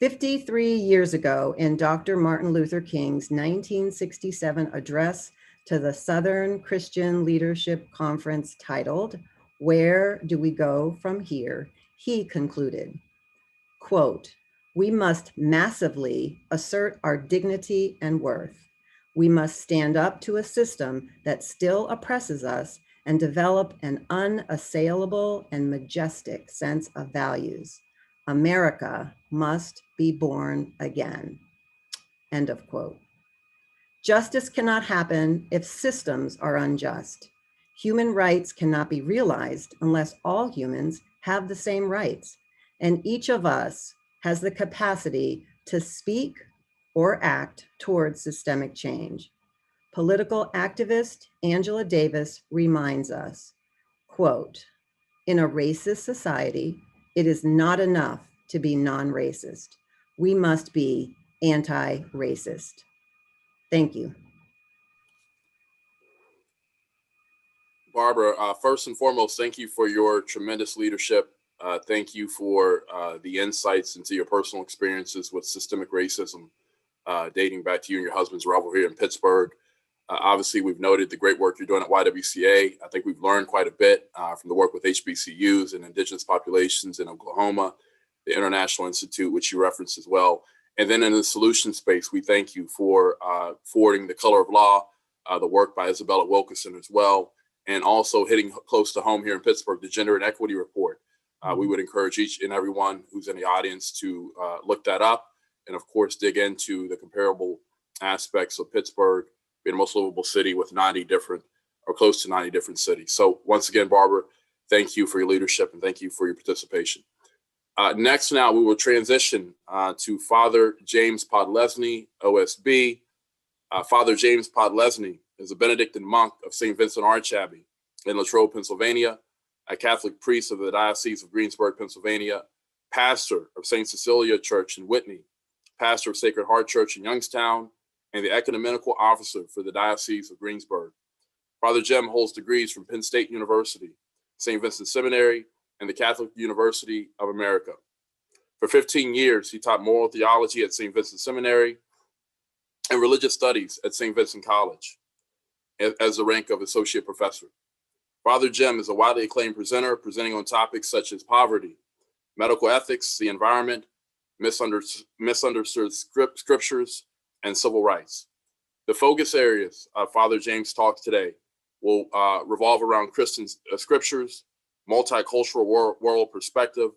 53 years ago, in Dr. Martin Luther King's 1967 address to the Southern Christian Leadership Conference titled, "Where Do We Go From Here?" he concluded, quote, "We must massively assert our dignity and worth. We must stand up to a system that still oppresses us and develop an unassailable and majestic sense of values. America must be born again." End of quote. Justice cannot happen if systems are unjust. Human rights cannot be realized unless all humans have the same rights. And each of us has the capacity to speak or act towards systemic change. Political activist Angela Davis reminds us, quote, "In a racist society, it is not enough to be non-racist. We must be anti-racist." Thank you. Barbara, first and foremost, thank you for your tremendous leadership. Thank you for the insights into your personal experiences with systemic racism, dating back to you and your husband's rivalry here in Pittsburgh. Obviously, we've noted the great work you're doing at YWCA. I think we've learned quite a bit from the work with HBCUs and indigenous populations in Oklahoma, the International Institute, which you referenced as well. And then in the solution space, we thank you for forwarding The Color of Law, the work by Isabella Wilkerson as well, and also hitting close to home here in Pittsburgh, the Gender and Equity Report. We would encourage each and everyone who's in the audience to look that up and, of course, dig into the comparable aspects of Pittsburgh being the most livable city with 90 different or close to 90 different cities. So once again, Barbara, thank you for your leadership and thank you for your participation. Next now, we will transition to Father James Podlesny, O.S.B. Father James Podlesny is a Benedictine monk of St. Vincent Arch Abbey in Latrobe, Pennsylvania, a Catholic priest of the Diocese of Greensburg, Pennsylvania, pastor of St. Cecilia Church in Whitney, pastor of Sacred Heart Church in Youngstown, and the ecumenical officer for the Diocese of Greensburg. Father Jem holds degrees from Penn State University, St. Vincent Seminary, and the Catholic University of America. For 15 years, he taught moral theology at St. Vincent Seminary and religious studies at St. Vincent College as the rank of associate professor. Father Jim is a widely acclaimed presenter, presenting on topics such as poverty, medical ethics, the environment, misunderstood scriptures, and civil rights. The focus areas of Father James' talk today will revolve around Christian scriptures, multicultural world perspective,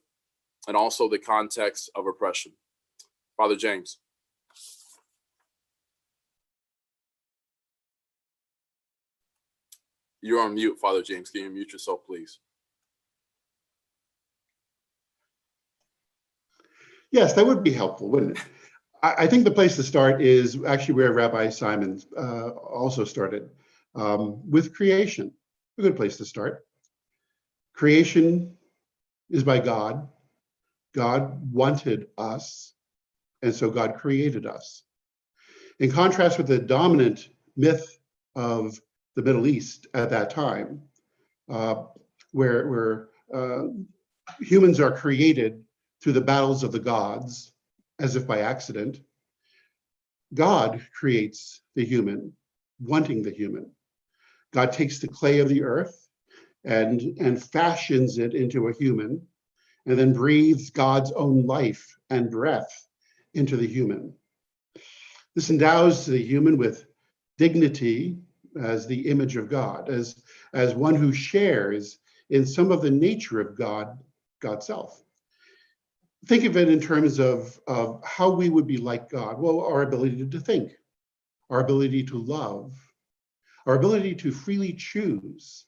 and also the context of oppression. Father James. You're on mute, Father James. Can you mute yourself, please? Yes, that would be helpful, wouldn't it? I think the place to start is actually where Rabbi Symons also started, with creation. A good place to start. Creation is by God. God wanted us, and so God created us. In contrast with the dominant myth of the Middle East at that time, where humans are created through the battles of the gods, as if by accident, God creates the human, wanting the human. God takes the clay of the earth and fashions it into a human, and then breathes God's own life and breath into the human. This endows the human with dignity as the image of God, as one who shares in some of the nature of God's self. Think of it in terms of how we would be like God. Well, our ability to think, our ability to love, our ability to freely choose.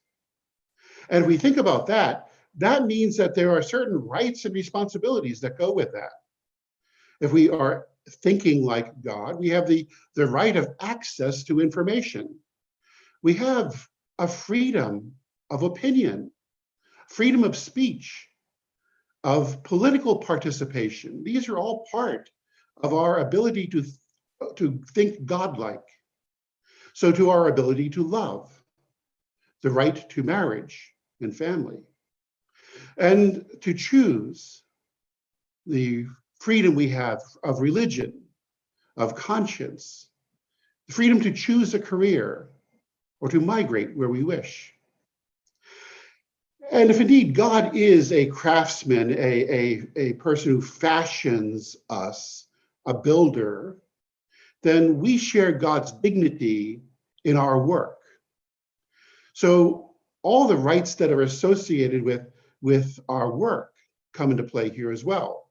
And if we think about that, that means that there are certain rights and responsibilities that go with that. If we are thinking like God, we have the right of access to information. We have a freedom of opinion, freedom of speech, of political participation. These are all part of our ability to think godlike. So to our ability to love, the right to marriage and family, and to choose, the freedom we have of religion, of conscience, the freedom to choose a career or to migrate where we wish. And if indeed God is a craftsman, a person who fashions us, a builder, then we share God's dignity in our work. So all the rights that are associated with our work come into play here as well.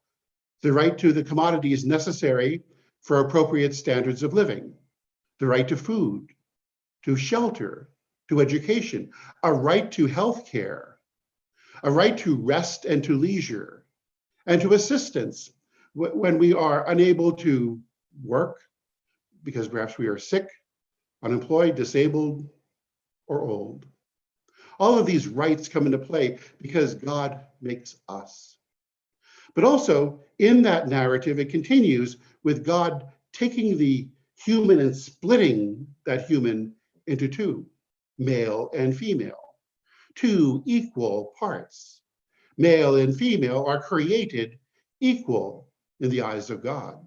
The right to the commodities necessary for appropriate standards of living, the right to food, to shelter, to education, a right to health care, a right to rest and to leisure, and to assistance when we are unable to work because perhaps we are sick, unemployed, disabled, or old. All of these rights come into play because God makes us. But also in that narrative, it continues with God taking the human and splitting that human into two, male and female, two equal parts. Male and female are created equal in the eyes of God.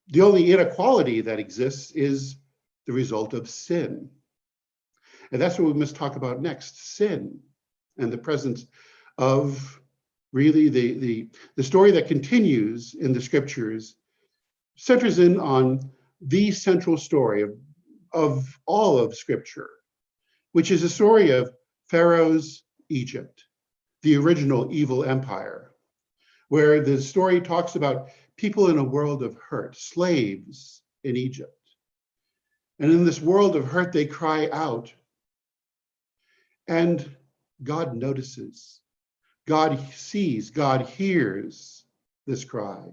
The only inequality that exists is the result of sin. And that's what we must talk about next, sin and the presence of really the story that continues in the scriptures centers in on the central story of all of scripture, which is a story of Pharaoh's Egypt, the original evil empire, where the story talks about people in a world of hurt, slaves in Egypt. And in this world of hurt, they cry out, and God notices, God sees, God hears this cry,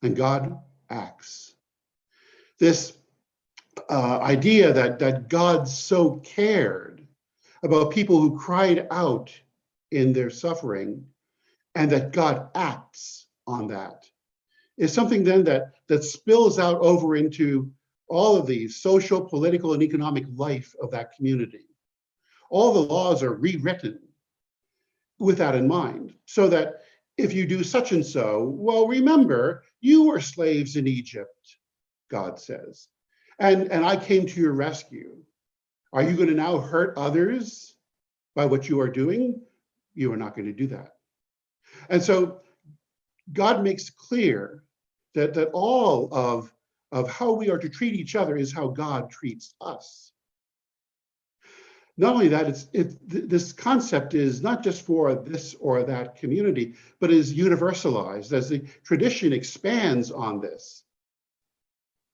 and God acts. This idea that God so cared about people who cried out in their suffering, and that God acts on that, is something then that spills out over into all of the social, political, and economic life of that community. All the laws are rewritten with that in mind, so that if you do such and so, well, remember, you were slaves in Egypt, God says, and I came to your rescue. Are you going to now hurt others by what you are doing? You are not going to do that. And so God makes clear that all of how we are to treat each other is how God treats us. Not only that, this concept is not just for this or that community, but is universalized as the tradition expands on this.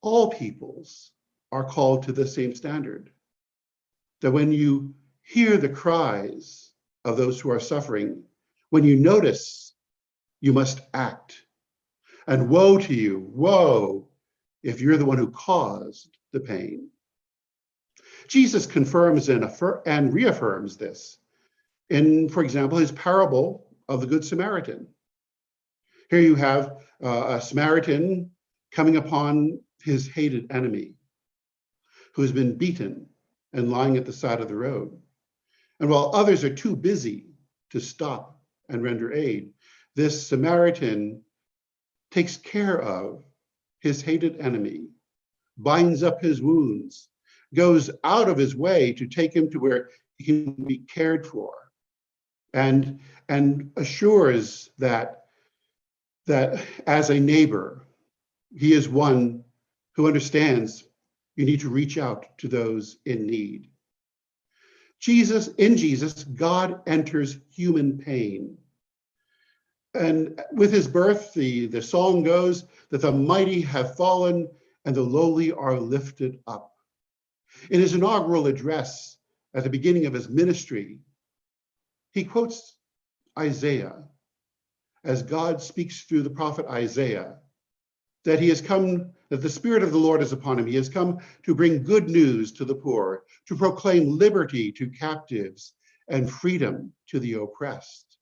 All peoples are called to the same standard. That when you hear the cries of those who are suffering, when you notice, you must act. And woe to you, woe, if you're the one who caused the pain. Jesus confirms and reaffirms this in, for example, his parable of the Good Samaritan. Here you have a Samaritan coming upon his hated enemy who has been beaten and lying at the side of the road. And while others are too busy to stop and render aid, this Samaritan takes care of his hated enemy, binds up his wounds, goes out of his way to take him to where he can be cared for, and assures that as a neighbor, he is one who understands you need to reach out to those in need. In Jesus, God enters human pain. And with his birth, the song goes that the mighty have fallen and the lowly are lifted up. In his inaugural address at the beginning of his ministry, he quotes Isaiah as God speaks through the prophet Isaiah, that he has come, that the Spirit of the Lord is upon him. He has come to bring good news to the poor, to proclaim liberty to captives and freedom to the oppressed.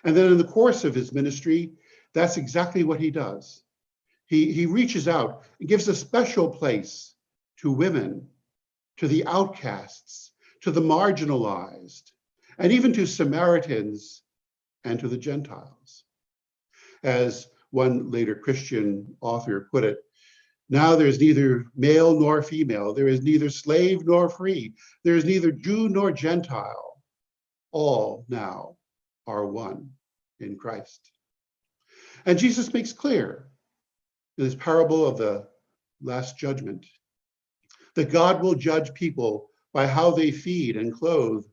And then in the course of his ministry, that's exactly what he does. He reaches out and gives a special place to women, to the outcasts, to the marginalized, and even to Samaritans and to the Gentiles. As one later Christian author put it, now there's neither male nor female, there is neither slave nor free, there is neither Jew nor Gentile. All now are one in Christ. And Jesus makes clear in his parable of the Last Judgment that God will judge people by how they feed and clothe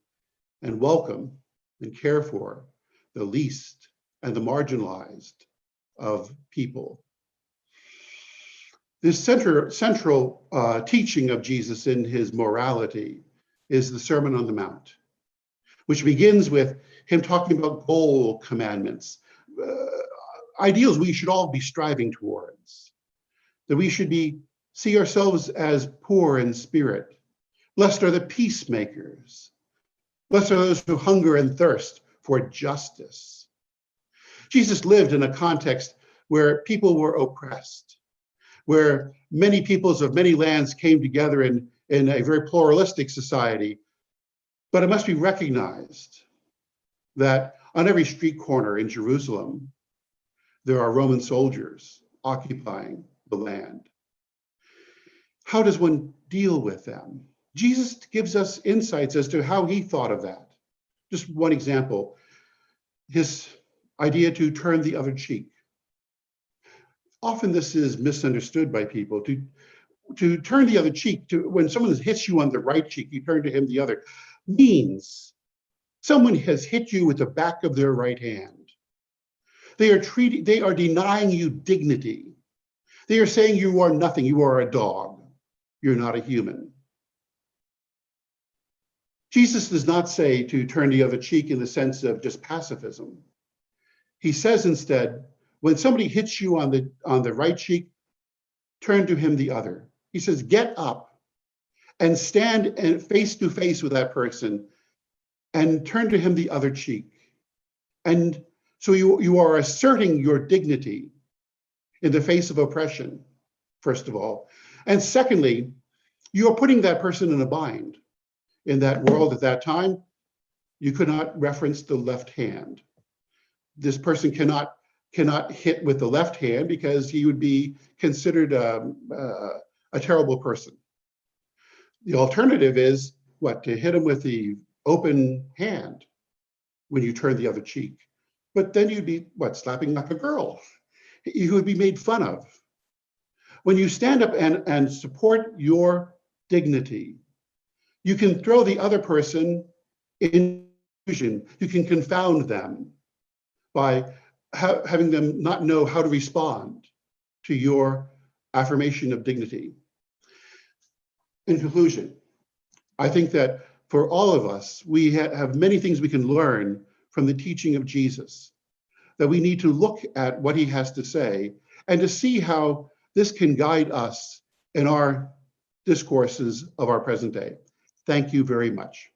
and welcome and care for the least and the marginalized of people. This central teaching of Jesus in his morality is the Sermon on the Mount, which begins with him talking about goal commandments, ideals we should all be striving towards, that we should see ourselves as poor in spirit. Blessed are the peacemakers. Blessed are those who hunger and thirst for justice. Jesus lived in a context where people were oppressed, where many peoples of many lands came together in a very pluralistic society. But it must be recognized that on every street corner in Jerusalem, there are Roman soldiers occupying the land. How does one deal with them? Jesus gives us insights as to how he thought of that. Just one example, his idea to turn the other cheek. Often this is misunderstood by people. To turn the other cheek, when someone hits you on the right cheek, you turn to him the other, means someone has hit you with the back of their right hand. They are denying you dignity. They are saying you are nothing, you are a dog, you're not a human. Jesus does not say to turn the other cheek in the sense of just pacifism. He says instead, when somebody hits you on the right cheek, turn to him the other. He says, get up and stand face to face with that person and turn to him the other cheek. And so you are asserting your dignity in the face of oppression, first of all. And secondly, you are putting that person in a bind. In that world at that time, you could not reference the left hand. this person cannot hit with the left hand because he would be considered a terrible person. The alternative is what? To hit him with the open hand when you turn the other cheek. But then you'd be what? Slapping like a girl. You would be made fun of. When you stand up and support your dignity, you can throw the other person in confusion. You can confound them by having them not know how to respond to your affirmation of dignity. In conclusion, I think that for all of us, we have many things we can learn from the teaching of Jesus, that we need to look at what he has to say and to see how this can guide us in our discourses of our present day. Thank you very much.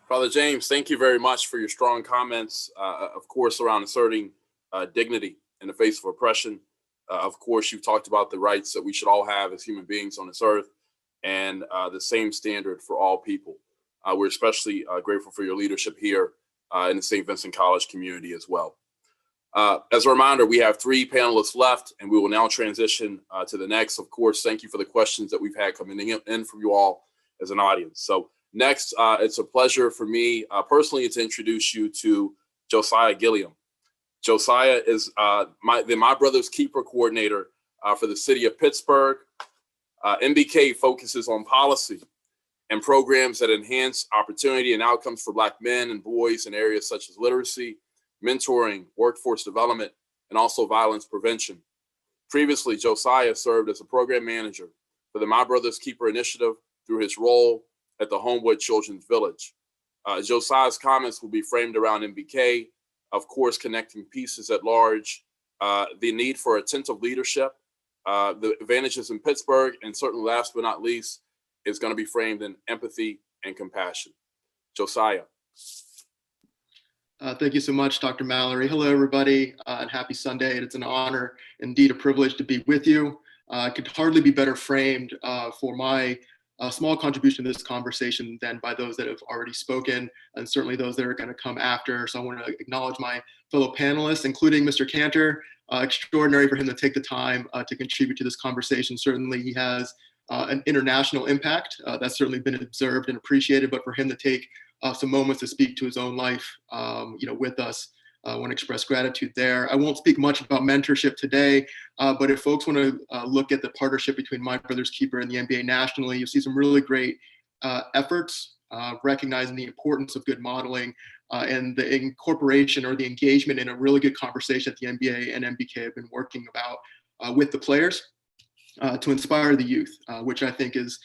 Father James, thank you very much for your strong comments, of course, around asserting dignity in the face of oppression. Of course, you've talked about the rights that we should all have as human beings on this earth and the same standard for all people. We're especially grateful for your leadership here in the St. Vincent College community as well. As a reminder, we have 3 panelists left, and we will now transition to the next. Of course, thank you for the questions that we've had coming in from you all as an audience. So next, it's a pleasure for me personally to introduce you to Josiah Gilliam. Josiah is the My Brother's Keeper coordinator for the city of Pittsburgh. MBK focuses on policy and programs that enhance opportunity and outcomes for Black men and boys in areas such as literacy, mentoring, workforce development, and also violence prevention. Previously, Josiah served as a program manager for the My Brother's Keeper initiative through his role at the Homewood Children's Village. Josiah's comments will be framed around MBK, of course, connecting pieces at large, the need for attentive leadership, the advantages in Pittsburgh, and certainly last but not least, is going to be framed in empathy and compassion. Josiah. Thank you so much, Dr. Mallory. Hello, everybody, and happy Sunday. It's an honor, indeed a privilege to be with you. I could hardly be better framed for my small contribution to this conversation than by those that have already spoken, and certainly those that are going to come after. So I want to acknowledge my fellow panelists, including Mr. Kanter. Extraordinary for him to take the time to contribute to this conversation. Certainly he has an international impact that's certainly been observed and appreciated, but for him to take some moments to speak to his own life, with us, I want to express gratitude there. I won't speak much about mentorship today, but if folks want to look at the partnership between My Brother's Keeper and the NBA nationally, you'll see some really great efforts recognizing the importance of good modeling and the incorporation or the engagement in a really good conversation that the NBA and MBK have been working about with the players to inspire the youth, which I think is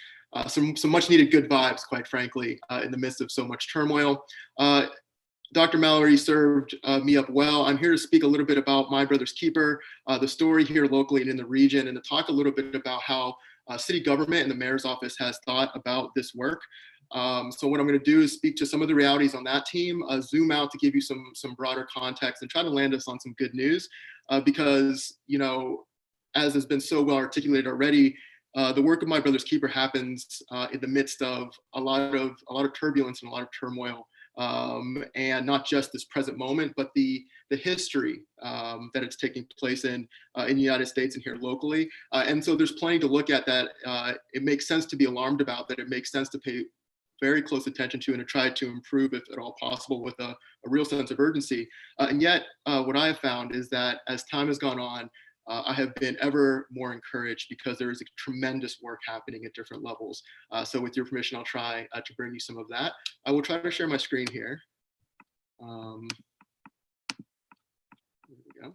some much needed good vibes, quite frankly, in the midst of so much turmoil. Dr. Mallory served me up well. I'm here to speak a little bit about My Brother's Keeper, the story here locally and in the region, and to talk a little bit about how city government and the mayor's office has thought about this work. So what I'm going to do is speak to some of the realities on that team, zoom out to give you some broader context and try to land us on some good news, because, as has been so well articulated already, the work of My Brother's Keeper happens in the midst of a lot of turbulence and a lot of turmoil, and not just this present moment, but the history that it's taking place in the United States and here locally. And so there's plenty to look at that it makes sense to be alarmed about, that it makes sense to pay very close attention to and to try to improve, if at all possible, with a real sense of urgency. And yet, what I have found is that as time has gone on, I have been ever more encouraged because there is a tremendous work happening at different levels. So with your permission, I'll try to bring you some of that. I will try to share my screen here. There we go.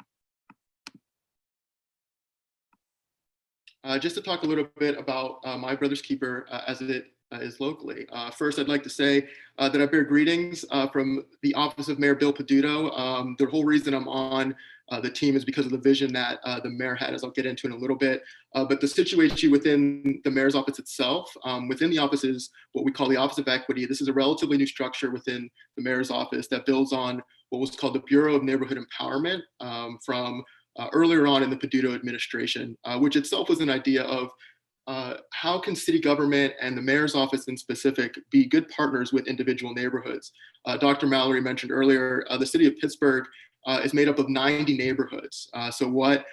Just to talk a little bit about My Brother's Keeper as it is locally. First, I'd like to say that I bear greetings from the office of Mayor Bill Peduto. The whole reason I'm on the team is because of the vision that the mayor had, as I'll get into in a little bit. But the situation within the mayor's office itself, within the office is what we call the Office of Equity. This is a relatively new structure within the mayor's office that builds on what was called the Bureau of Neighborhood Empowerment from earlier on in the Peduto administration, which itself was an idea of how can city government and the mayor's office in specific be good partners with individual neighborhoods? Dr. Mallory mentioned earlier, the city of Pittsburgh is made up of 90 neighborhoods. So what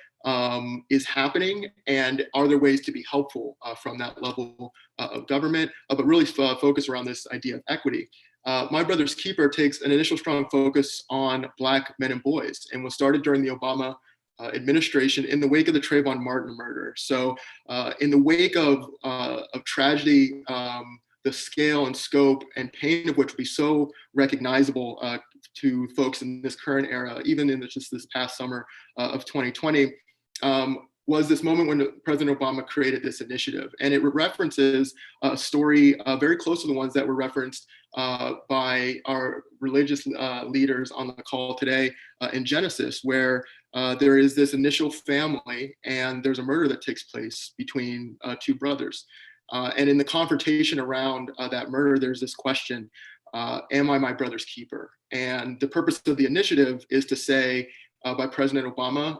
is happening, and are there ways to be helpful from that level of government, but really focus around this idea of equity. My Brother's Keeper takes an initial strong focus on Black men and boys, and was started during the Obama administration in the wake of the Trayvon Martin murder. So in the wake of tragedy, the scale and scope and pain of which would be so recognizable to folks in this current era, even in just this past summer of 2020, was this moment when President Obama created this initiative. And it references a story very close to the ones that were referenced by our religious leaders on the call today in Genesis, where there is this initial family and there's a murder that takes place between two brothers. And in the confrontation around that murder, there's this question, am I my brother's keeper? And the purpose of the initiative is to say by President Obama,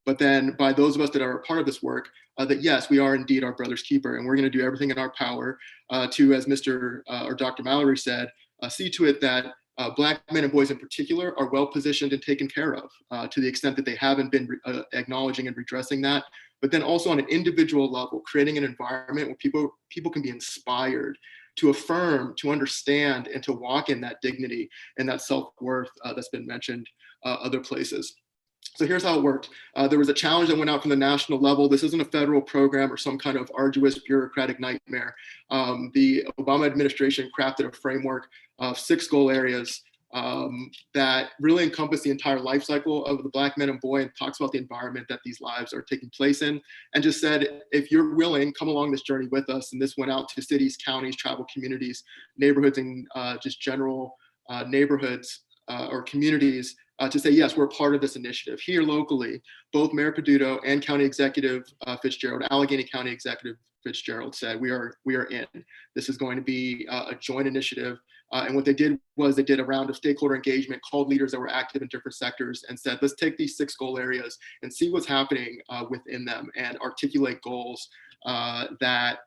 but then by those of us that are a part of this work, that yes, we are indeed our brother's keeper, and we're going to do everything in our power to, as Mr. or Dr. Mallory said, see to it that Black men and boys in particular are well positioned and taken care of to the extent that they haven't been acknowledging and redressing that. But then also on an individual level, creating an environment where people can be inspired to affirm, to understand, and to walk in that dignity and that self-worth that's been mentioned other places. So here's how it worked. There was a challenge that went out from the national level. This isn't a federal program or some kind of arduous bureaucratic nightmare. The Obama administration crafted a framework of 6 goal areas that really encompass the entire life cycle of the Black man and boy, and talks about the environment that these lives are taking place in, and just said, if you're willing, come along this journey with us. And this went out to cities, counties, tribal communities, neighborhoods, and just general neighborhoods or communities to say, yes, we're part of this initiative. Here locally, both Mayor Peduto and County Executive Fitzgerald, Allegheny County Executive Fitzgerald said, we are in. This is going to be a joint initiative. And what they did was they did a round of stakeholder engagement, called leaders that were active in different sectors and said, let's take these 6 goal areas and see what's happening within them and articulate goals that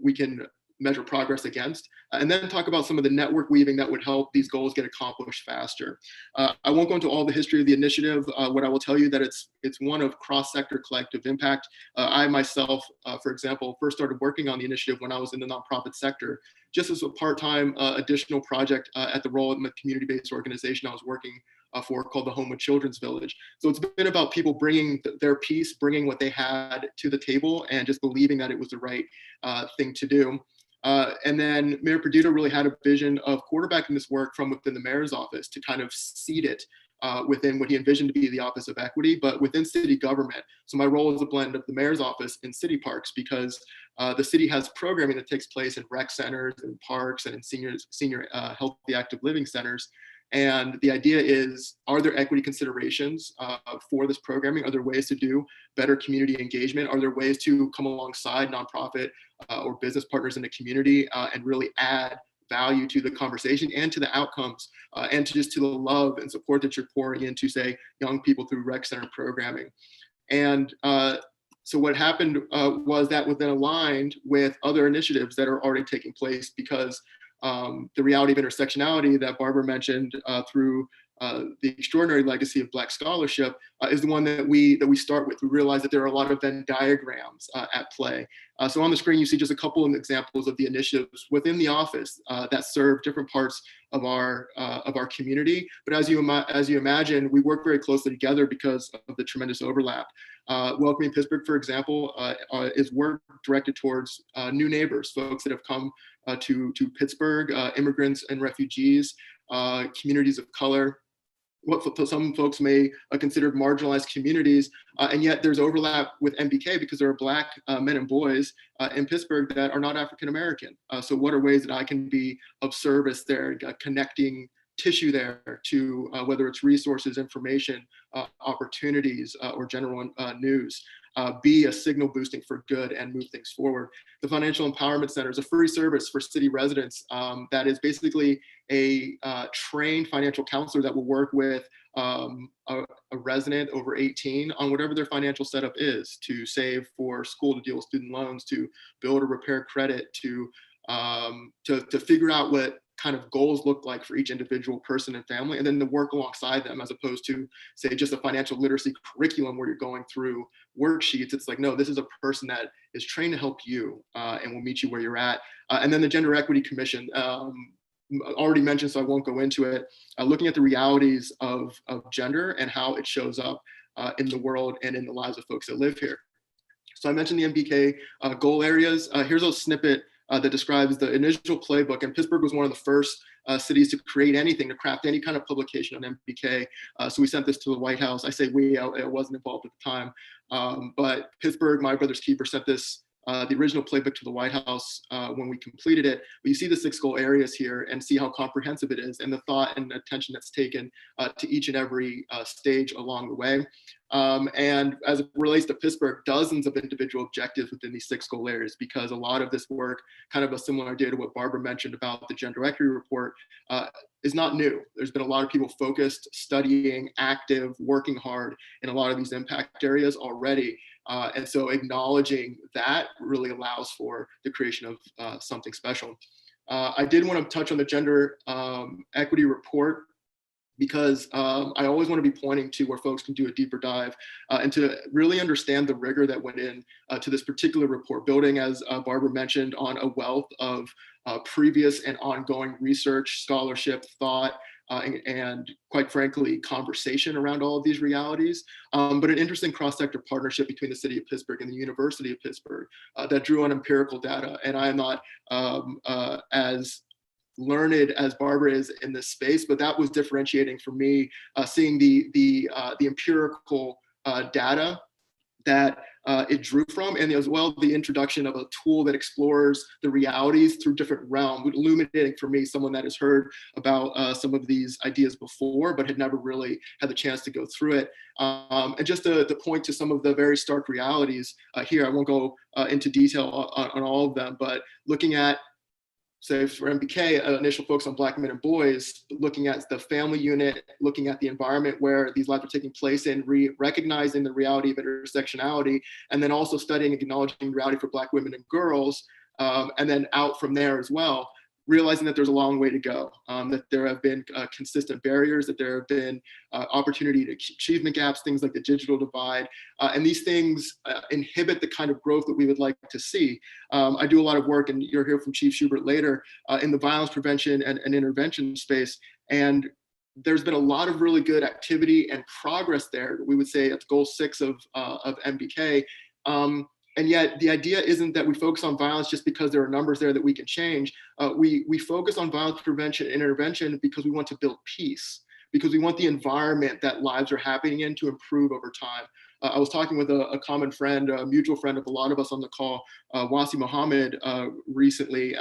we can measure progress against, and then talk about some of the network weaving that would help these goals get accomplished faster. I won't go into all the history of the initiative. What I will tell you that it's one of cross-sector collective impact. I myself, for example, first started working on the initiative when I was in the nonprofit sector, just as a part-time additional project at the role in the community-based organization I was working for, called the Homewood Children's Village. So it's been about people bringing their piece, bringing what they had to the table, and just believing that it was the right thing to do. And then Mayor Peduto really had a vision of quarterbacking this work from within the mayor's office to kind of seed it within what he envisioned to be the Office of Equity, but within city government. So my role is a blend of the mayor's office in city parks, because the city has programming that takes place in rec centers and parks and in senior healthy active living centers. And the idea is, are there equity considerations for this programming? Are there ways to do better community engagement? Are there ways to come alongside nonprofit or business partners in the community and really add value to the conversation and to the outcomes and to the love and support that you're pouring into, say, young people through rec center programming? And so what happened was that was then aligned with other initiatives that are already taking place, because the reality of intersectionality that Barbara mentioned through the extraordinary legacy of Black scholarship is the one that we start with. We realize that there are a lot of Venn diagrams at play. So on the screen, you see just a couple of examples of the initiatives within the office that serve different parts of our community. But as you imagine, we work very closely together because of the tremendous overlap. Welcoming Pittsburgh, for example, is work directed towards new neighbors, folks that have come to Pittsburgh, immigrants and refugees, communities of color, what some folks may consider marginalized communities, and yet there's overlap with MBK because there are Black men and boys in Pittsburgh that are not African American. So what are ways that I can be of service there, connecting tissue there to whether it's resources, information, opportunities, or general news. be a signal boosting for good and move things forward. The Financial Empowerment Center is a free service for city residents that is basically a trained financial counselor that will work with a resident over 18 on whatever their financial setup is, to save for school, to deal with student loans, to build or repair credit, to figure out what kind of goals look like for each individual person and family, and then to work alongside them, as opposed to, say, just a financial literacy curriculum where you're going through worksheets. It's like, no, this is a person that is trained to help you and will meet you where you're at. And then the Gender Equity Commission, already mentioned, so I won't go into it, looking at the realities of gender and how it shows up in the world and in the lives of folks that live here. So I mentioned the MBK goal areas. Here's a snippet that describes the initial playbook, and Pittsburgh was one of the first cities to create anything, to craft any kind of publication on MBK. So we sent this to the White House. I say we, I wasn't involved at the time, but Pittsburgh, my brother's keeper, sent this, the original playbook, to the White House when we completed it. But you see the 6 goal areas here and see how comprehensive it is, and the thought and attention that's taken to each and every stage along the way. And as it relates to Pittsburgh, dozens of individual objectives within these 6 goal areas, because a lot of this work, kind of a similar idea to what Barbara mentioned about the gender equity report, is not new. There's been a lot of people focused, studying, active, working hard in a lot of these impact areas already. And so acknowledging that really allows for the creation of something special. I did want to touch on the gender equity report, because I always want to be pointing to where folks can do a deeper dive and to really understand the rigor that went in to this particular report, building, as Barbara mentioned, on a wealth of previous and ongoing research, scholarship, thought, and quite frankly, conversation around all of these realities, but an interesting cross-sector partnership between the city of Pittsburgh and the University of Pittsburgh that drew on empirical data. And I am not as learned as Barbara is in this space, but that was differentiating for me, seeing the empirical data that it drew from, and as well the introduction of a tool that explores the realities through different realms, illuminating for me, someone that has heard about some of these ideas before, but had never really had the chance to go through it. And just to point to some of the very stark realities here, I won't go into detail on all of them, but looking at, say, for MBK, initial focus on Black men and boys, looking at the family unit, looking at the environment where these lives are taking place in, recognizing the reality of intersectionality, and then also studying and acknowledging the reality for Black women and girls, and then out from there as well, realizing that there's a long way to go, that there have been consistent barriers, that there have been opportunity to achievement gaps, things like the digital divide, and these things inhibit the kind of growth that we would like to see. I do a lot of work, and you'll hear from Chief Schubert later, in the violence prevention and intervention space, and there's been a lot of really good activity and progress there. We would say at goal 6 of MBK. And yet the idea isn't that we focus on violence just because there are numbers there that we can change. We focus on violence prevention and intervention because we want to build peace, because we want the environment that lives are happening in to improve over time. I was talking with a common friend, a mutual friend of a lot of us on the call, Wasi Muhammad, recently.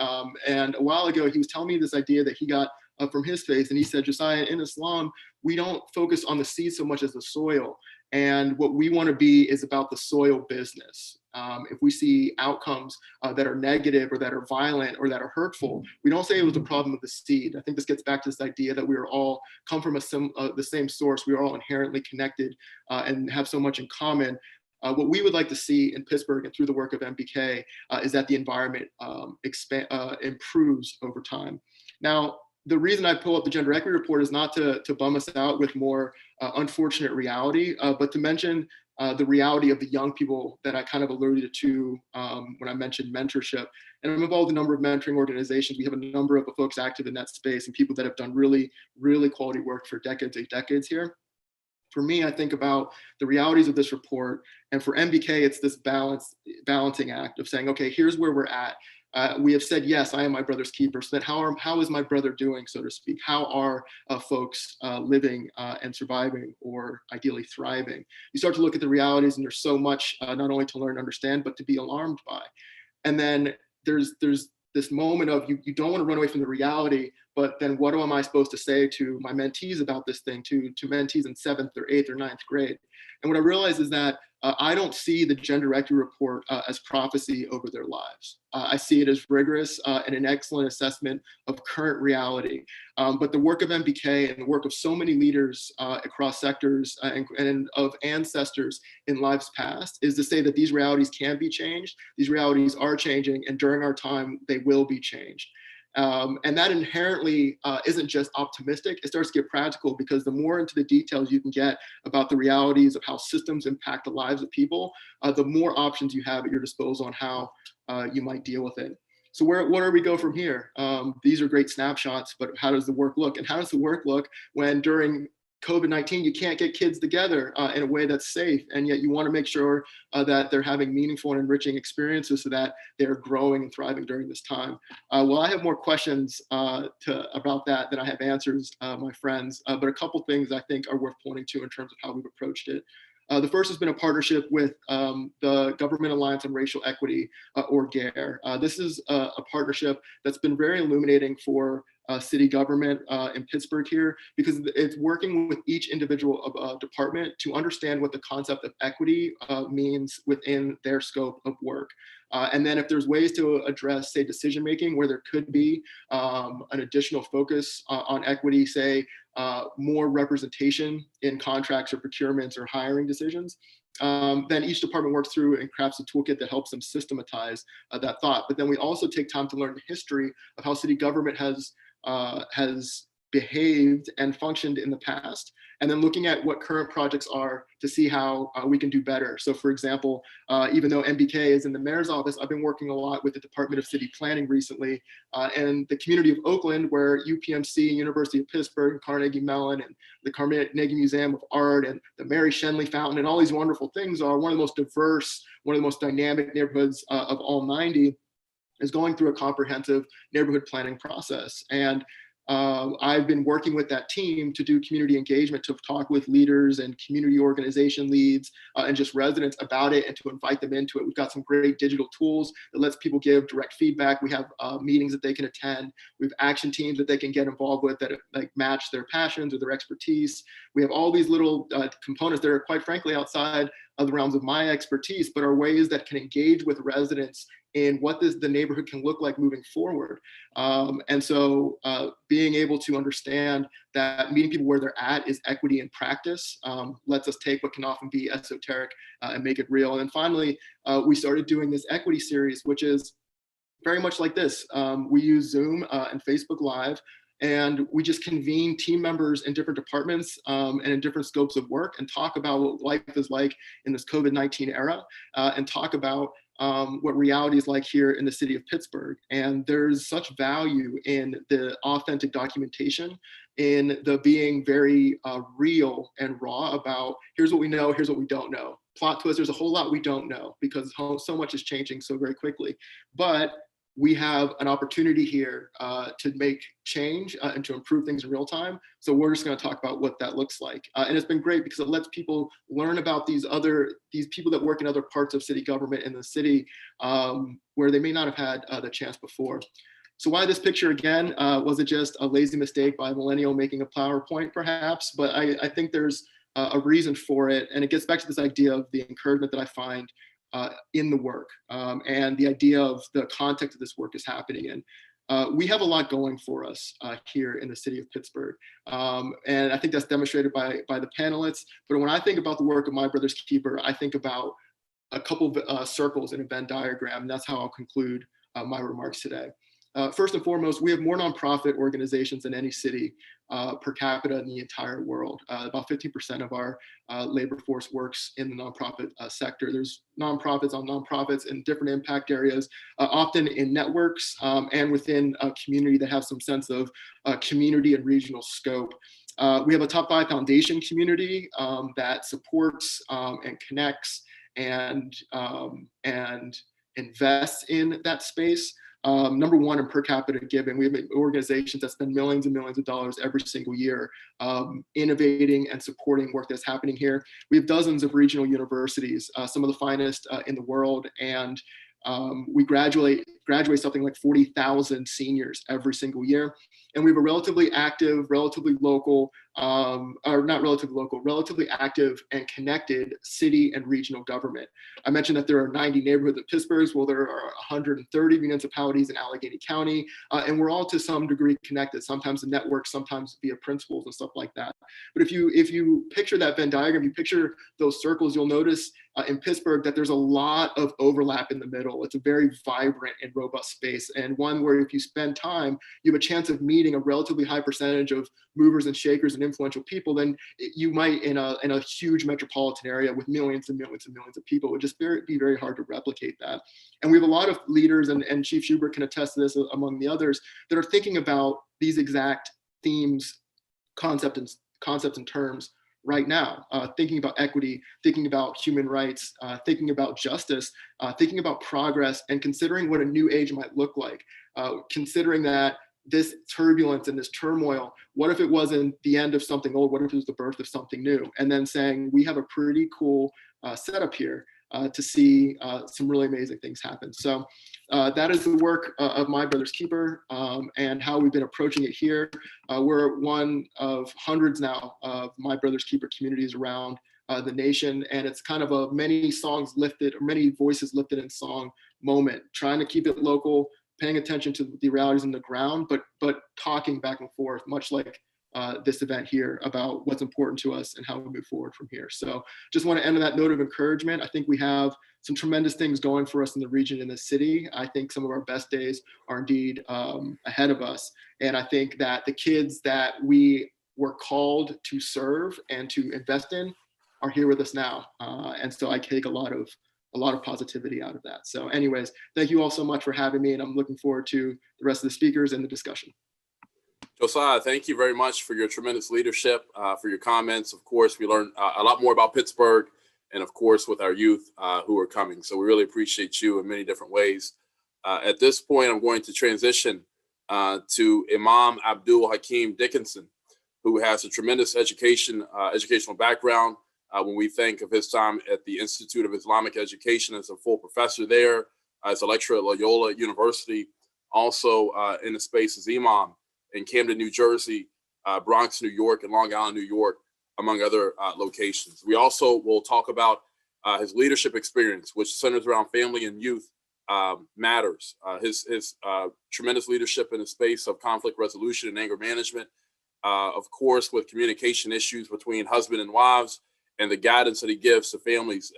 And a while ago, he was telling me this idea that he got from his faith. And he said, Josiah, in Islam, we don't focus on the seed so much as the soil. And what we want to be is about the soil business. If we see outcomes that are negative or that are violent or that are hurtful, we don't say it was a problem of the seed. I think this gets back to this idea that we are all come from the same source. We are all inherently connected and have so much in common. What we would like to see in Pittsburgh and through the work of MBK is that the environment improves over time. Now, the reason I pull up the gender equity report is not to bum us out with more unfortunate reality, but to mention the reality of the young people that I kind of alluded to when I mentioned mentorship. And I'm involved in a number of mentoring organizations. We have a number of folks active in that space and people that have done really, really quality work for decades and decades here. For me, I think about the realities of this report. And for MBK, it's this balancing act of saying, okay, here's where we're at. We have said, yes, I am my brother's keeper. So then how is my brother doing, so to speak? How are folks living and surviving, or ideally thriving? You start to look at the realities, and there's so much not only to learn and understand, but to be alarmed by. And then there's this moment of you don't want to run away from the reality, but then what am I supposed to say to my mentees about this thing, to mentees in 7th or 8th or 9th grade? And what I realized is that I don't see the gender equity report as prophecy over their lives. I see it as rigorous and an excellent assessment of current reality. But the work of MBK and the work of so many leaders across sectors and of ancestors in lives past is to say that these realities can be changed. These realities are changing, and during our time, they will be changed. And that inherently isn't just optimistic, it starts to get practical, because the more into the details you can get about the realities of how systems impact the lives of people, the more options you have at your disposal on how you might deal with it. So where do we go from here? These are great snapshots, but how does the work look? And how does the work look when during COVID-19, you can't get kids together in a way that's safe, and yet you want to make sure that they're having meaningful and enriching experiences so that they're growing and thriving during this time. Well, I have more questions about that than I have answers, my friends, but a couple things I think are worth pointing to in terms of how we've approached it. The first has been a partnership with the Government Alliance on Racial Equity, or GARE. This is a partnership that's been very illuminating for city government in Pittsburgh here, because it's working with each individual department to understand what the concept of equity means within their scope of work. And then if there's ways to address, say, decision-making where there could be an additional focus on equity, say, more representation in contracts or procurements or hiring decisions, then each department works through and crafts a toolkit that helps them systematize that thought. But then we also take time to learn the history of how city government has behaved and functioned in the past, and then looking at what current projects are to see how we can do better. So for example, even though MBK is in the mayor's office, I've been working a lot with the Department of City Planning recently, and the community of Oakland, where UPMC, University of Pittsburgh, Carnegie Mellon, and the Carnegie Museum of Art, and the Mary Shenley Fountain, and all these wonderful things are one of the most diverse, one of the most dynamic neighborhoods of all 90, is going through a comprehensive neighborhood planning process. And I've been working with that team to do community engagement, to talk with leaders and community organization leads and just residents about it, and to invite them into it. We've got some great digital tools that lets people give direct feedback. We have meetings that they can attend. We have action teams that they can get involved with that like match their passions or their expertise. We have all these little components that are quite frankly outside of the realms of my expertise, but are ways that can engage with residents in what the neighborhood can look like moving forward. And so being able to understand that meeting people where they're at is equity in practice, lets us take what can often be esoteric and make it real. And then finally, we started doing this equity series, which is very much like this. We use Zoom and Facebook Live, and we just convene team members in different departments and in different scopes of work, and talk about what life is like in this COVID-19 era, and talk about what reality is like here in the city of Pittsburgh. And there's such value in the authentic documentation, in the being very real and raw about here's what we know, here's what we don't know. Plot twist, there's a whole lot we don't know because so much is changing so very quickly. But we have an opportunity here to make change and to improve things in real time. So we're just going to talk about what that looks like. And it's been great because it lets people learn about these people that work in other parts of city government in the city where they may not have had the chance before. So why this picture again? Was it just a lazy mistake by a millennial making a PowerPoint perhaps? But I think there's a reason for it. And it gets back to this idea of the encouragement that I find in the work and the idea of the context of this work is happening in. We have a lot going for us here in the city of Pittsburgh. And I think that's demonstrated by the panelists. But when I think about the work of My Brother's Keeper, I think about a couple of circles in a Venn diagram, and that's how I'll conclude my remarks today. First and foremost, we have more nonprofit organizations than any city per capita in the entire world. About 15% of our labor force works in the nonprofit sector. There's nonprofits on nonprofits in different impact areas, often in networks and within a community that have some sense of community and regional scope. We have a top 5 foundation community that supports and connects and invests in that space. Number 1 in per capita giving. We have organizations that spend millions and millions of dollars every single year innovating and supporting work that's happening here. We have dozens of regional universities, some of the finest in the world, and we graduate graduate something like 40,000 seniors every single year. And we have a relatively active, relatively local, relatively active and connected city and regional government. I mentioned that there are 90 neighborhoods of Pittsburgh. Well, there are 130 municipalities in Allegheny County, and we're all to some degree connected, sometimes in networks, sometimes via principles and stuff like that. But if you picture that Venn diagram, you picture those circles, you'll notice in Pittsburgh that there's a lot of overlap in the middle. It's a very vibrant and robust space, and one where if you spend time, you have a chance of meeting a relatively high percentage of movers and shakers and influential people than you might in a huge metropolitan area with millions and millions and millions of people. It would just be very hard to replicate that. And we have a lot of leaders, and Chief Schubert can attest to this among the others, that are thinking about these exact themes, concepts and terms right now, thinking about equity, thinking about human rights, thinking about justice, thinking about progress, and considering what a new age might look like, considering that this turbulence and this turmoil, what if it wasn't the end of something old? What if it was the birth of something new? And then saying, we have a pretty cool setup here to see some really amazing things happen. So that is the work of My Brother's Keeper and how we've been approaching it here. We're one of hundreds now of My Brother's Keeper communities around the nation. And it's kind of a many songs lifted, or many voices lifted in song moment, trying to keep it local, paying attention to the realities on the ground, but talking back and forth, much like this event here, about what's important to us and how we move forward from here. So just want to end on that note of encouragement. I think we have some tremendous things going for us in the region, in the city. I think some of our best days are indeed ahead of us. And I think that the kids that we were called to serve and to invest in are here with us now. And so I take a lot of positivity out of that. So anyways, thank you all so much for having me, and I'm looking forward to the rest of the speakers and the discussion. Josiah, thank you very much for your tremendous leadership, for your comments. Of course, we learned a lot more about Pittsburgh, and of course with our youth who are coming. So we really appreciate you in many different ways. At this point, I'm going to transition to Imam Abdul Hakeem Dickinson, who has a tremendous educational background. When we think of his time at the Institute of Islamic Education as a full professor there, as a lecturer at Loyola University, also in the space as Imam in Camden, New Jersey, Bronx, New York, and Long Island, New York, among other locations. We also will talk about his leadership experience, which centers around family and youth matters. His tremendous leadership in the space of conflict resolution and anger management, of course, with communication issues between husband and wives, and the guidance that he gives to families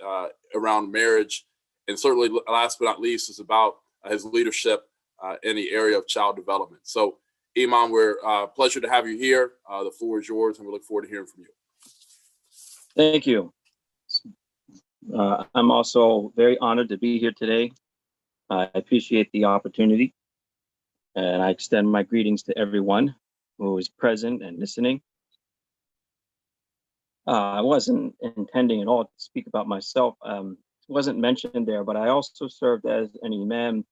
around marriage. And certainly, last but not least, is about his leadership in the area of child development. So, Imam, we're pleasure to have you here. The floor is yours, and we look forward to hearing from you. Thank you. I'm also very honored to be here today. I appreciate the opportunity, and I extend my greetings to everyone who is present and listening. I wasn't intending at all to speak about myself. It wasn't mentioned there, but I also served as an imam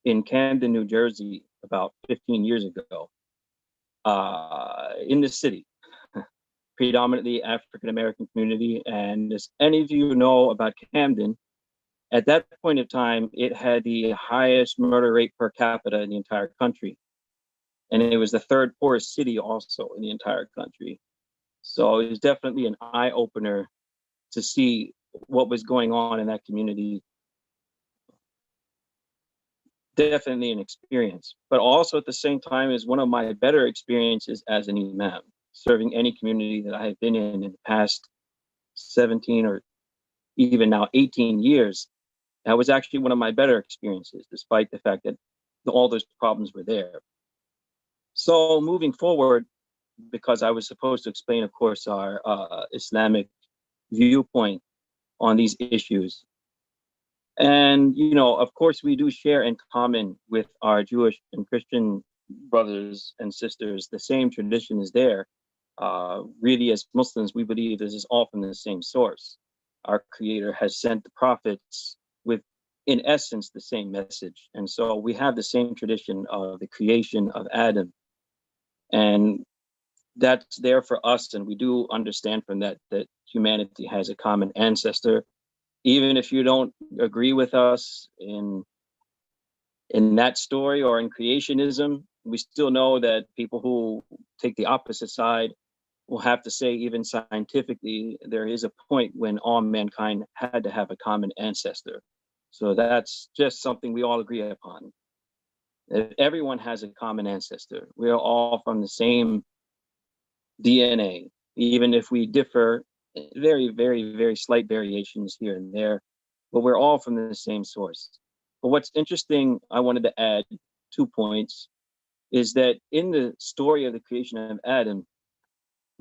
in Camden, New Jersey, about 15 years ago, in the city, predominantly African-American community. And as any of you know about Camden, at that point in time, it had the highest murder rate per capita in the entire country. And it was the third poorest city also in the entire country. So it was definitely an eye-opener to see what was going on in that community. Definitely an experience, but also at the same time is one of my better experiences as an imam, serving any community that I have been in the past 17 or even now 18 years. That was actually one of my better experiences, despite the fact that all those problems were there. So moving forward, because I was supposed to explain, of course, our Islamic viewpoint on these issues. And, you know, of course, we do share in common with our Jewish and Christian brothers and sisters. The same tradition is there. Really, as Muslims, we believe this is all from the same source. Our Creator has sent the prophets with, in essence, the same message. And so we have the same tradition of the creation of Adam. And that's there for us, and we do understand from that that humanity has a common ancestor. Even if you don't agree with us in In that story, or in creationism, we still know that people who take the opposite side will have to say, even scientifically, there is a point when all mankind had to have a common ancestor. So that's just something we all agree upon. Everyone has a common ancestor. We are all from the same DNA, even if we differ, very, very, very slight variations here and there, but we're all from the same source. But what's interesting, I wanted to add 2 points, is that in the story of the creation of Adam,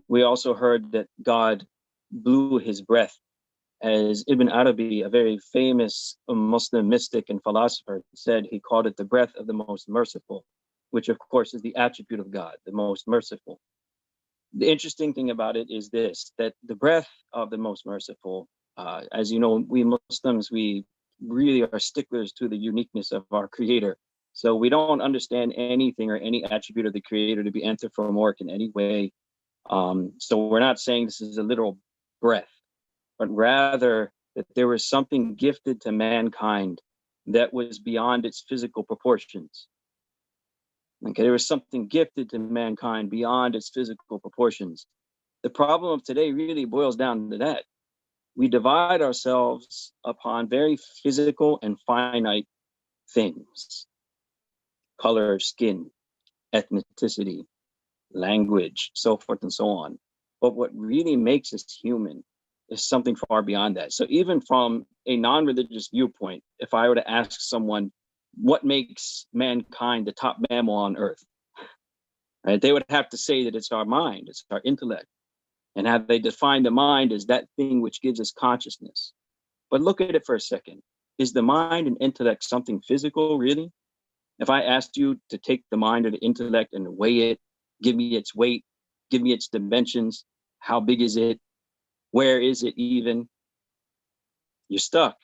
we also heard that God blew his breath, as Ibn Arabi, a very famous Muslim mystic and philosopher, said. He called it the breath of the most merciful, which of course is the attribute of God, the most merciful. The interesting thing about it is this, that the breath of the most merciful, as you know, we Muslims, we really are sticklers to the uniqueness of our creator. So we don't understand anything or any attribute of the creator to be anthropomorphic in any way. So we're not saying this is a literal breath, but rather that there was something gifted to mankind that was beyond its physical proportions. Okay, there was something gifted to mankind beyond its physical proportions. The problem of today really boils down to that. We divide ourselves upon very physical and finite things: color, skin, ethnicity, language, so forth and so on. But what really makes us human is something far beyond that. So even from a non-religious viewpoint, if I were to ask someone, what makes mankind the top mammal on earth? Right? They would have to say that it's our mind, it's our intellect. And have they defined the mind as that thing which gives us consciousness. But look at it for a second. Is the mind and intellect something physical, really? If I asked you to take the mind or the intellect and weigh it, give me its weight, give me its dimensions, how big is it? Where is it even? You're stuck.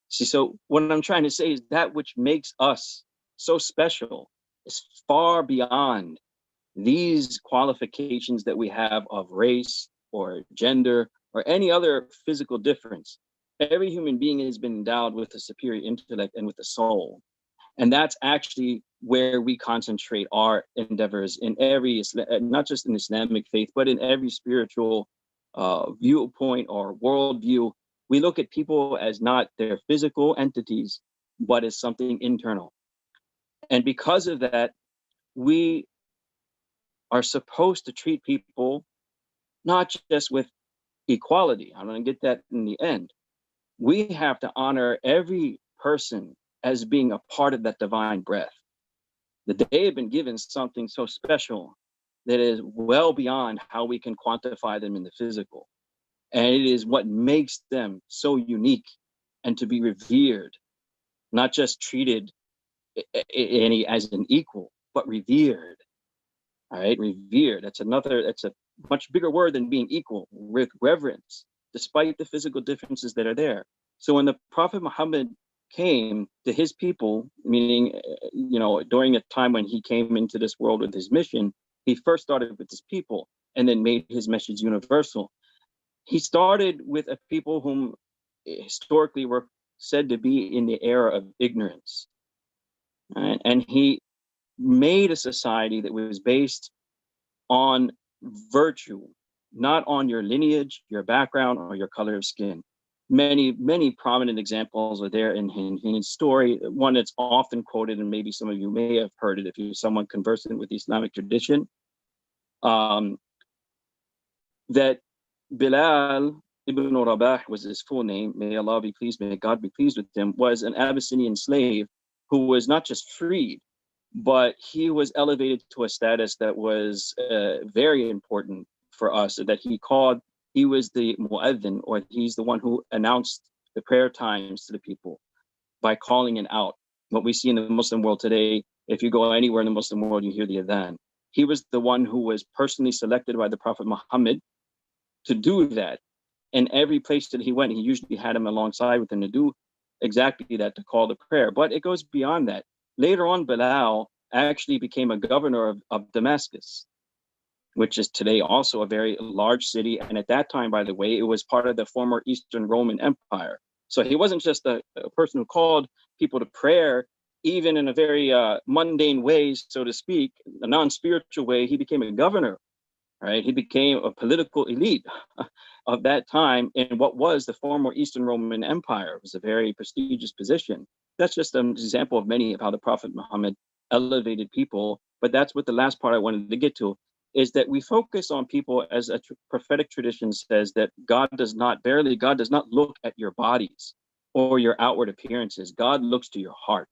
See, so what I'm trying to say is that which makes us so special is far beyond these qualifications that we have of race or gender or any other physical difference. Every human being has been endowed with a superior intellect and with a soul. And that's actually where we concentrate our endeavors in every, not just in Islamic faith, but in every spiritual viewpoint or worldview. We look at people as not their physical entities, but as something internal. And because of that, we are supposed to treat people not just with equality. I'm going to get that in the end. We have to honor every person as being a part of that divine breath. That they have been given something so special that is well beyond how we can quantify them in the physical. And it is what makes them so unique and to be revered, not just treated as an equal, but revered. All right, revered. That's a much bigger word than being equal, with reverence, despite the physical differences that are there. So when the Prophet Muhammad came to his people, meaning, during a time when he came into this world with his mission, he first started with his people and then made his message universal. He started with a people whom historically were said to be in the era of ignorance. Right? And he made a society that was based on virtue, not on your lineage, your background, or your color of skin. Many, many prominent examples are there in his story. One that's often quoted, and maybe some of you may have heard it if you're someone conversant with the Islamic tradition, that Bilal ibn Rabah was his full name, may Allah be pleased, may God be pleased with him, was an Abyssinian slave who was not just freed, but he was elevated to a status that was very important for us, that he was the mu'adhin, or he's the one who announced the prayer times to the people by calling it out. What we see in the Muslim world today, if you go anywhere in the Muslim world, you hear the adhan. He was the one who was personally selected by the Prophet Muhammad to do that. And every place that he went, he usually had him alongside with him to do exactly that, to call the prayer. But it goes beyond that. Later on, Bilal actually became a governor of Damascus, which is today also a very large city. And at that time, by the way, it was part of the former Eastern Roman Empire. So he wasn't just a person who called people to prayer, even in a very mundane way, so to speak, a non-spiritual way. He became a governor, right? He became a political elite of that time in what was the former Eastern Roman Empire. It was a very prestigious position. That's just an example of many of how the Prophet Muhammad elevated people. But that's what the last part I wanted to get to, is that we focus on people, as a prophetic tradition says, that God does not look at your bodies or your outward appearances. God looks to your heart.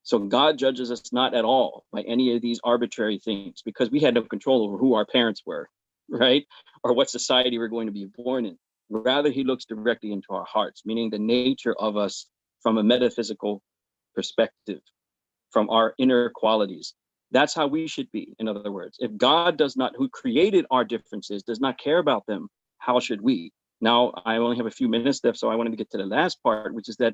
So God judges us not at all by any of these arbitrary things, because we had no control over who our parents were, right? Or what society we're going to be born in. Rather, he looks directly into our hearts, meaning the nature of us from a metaphysical perspective, from our inner qualities. That's how we should be, in other words. If God does not, who created our differences, does not care about them, how should we? Now, I only have a few minutes left, so I wanted to get to the last part, which is that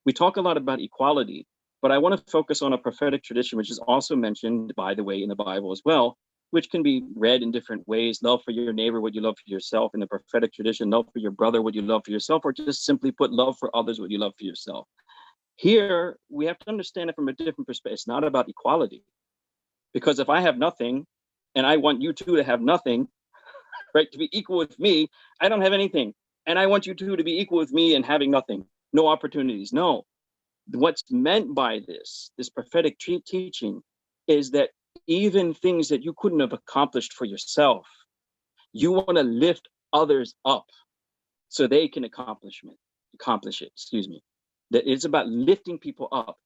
we talk a lot about equality, but I want to focus on a prophetic tradition, which is also mentioned, by the way, in the Bible as well, which can be read in different ways. Love for your neighbor what you love for yourself. In the prophetic tradition, love for your brother what you love for yourself, or just simply put, love for others what you love for yourself. Here, we have to understand it from a different perspective. It's not about equality. Because if I have nothing and I want you two to have nothing, right, to be equal with me, I don't have anything. And I want you two to be equal with me and having nothing, no opportunities. No. What's meant by this prophetic teaching is that even things that you couldn't have accomplished for yourself, you want to lift others up so they can accomplish it, That it's about lifting people up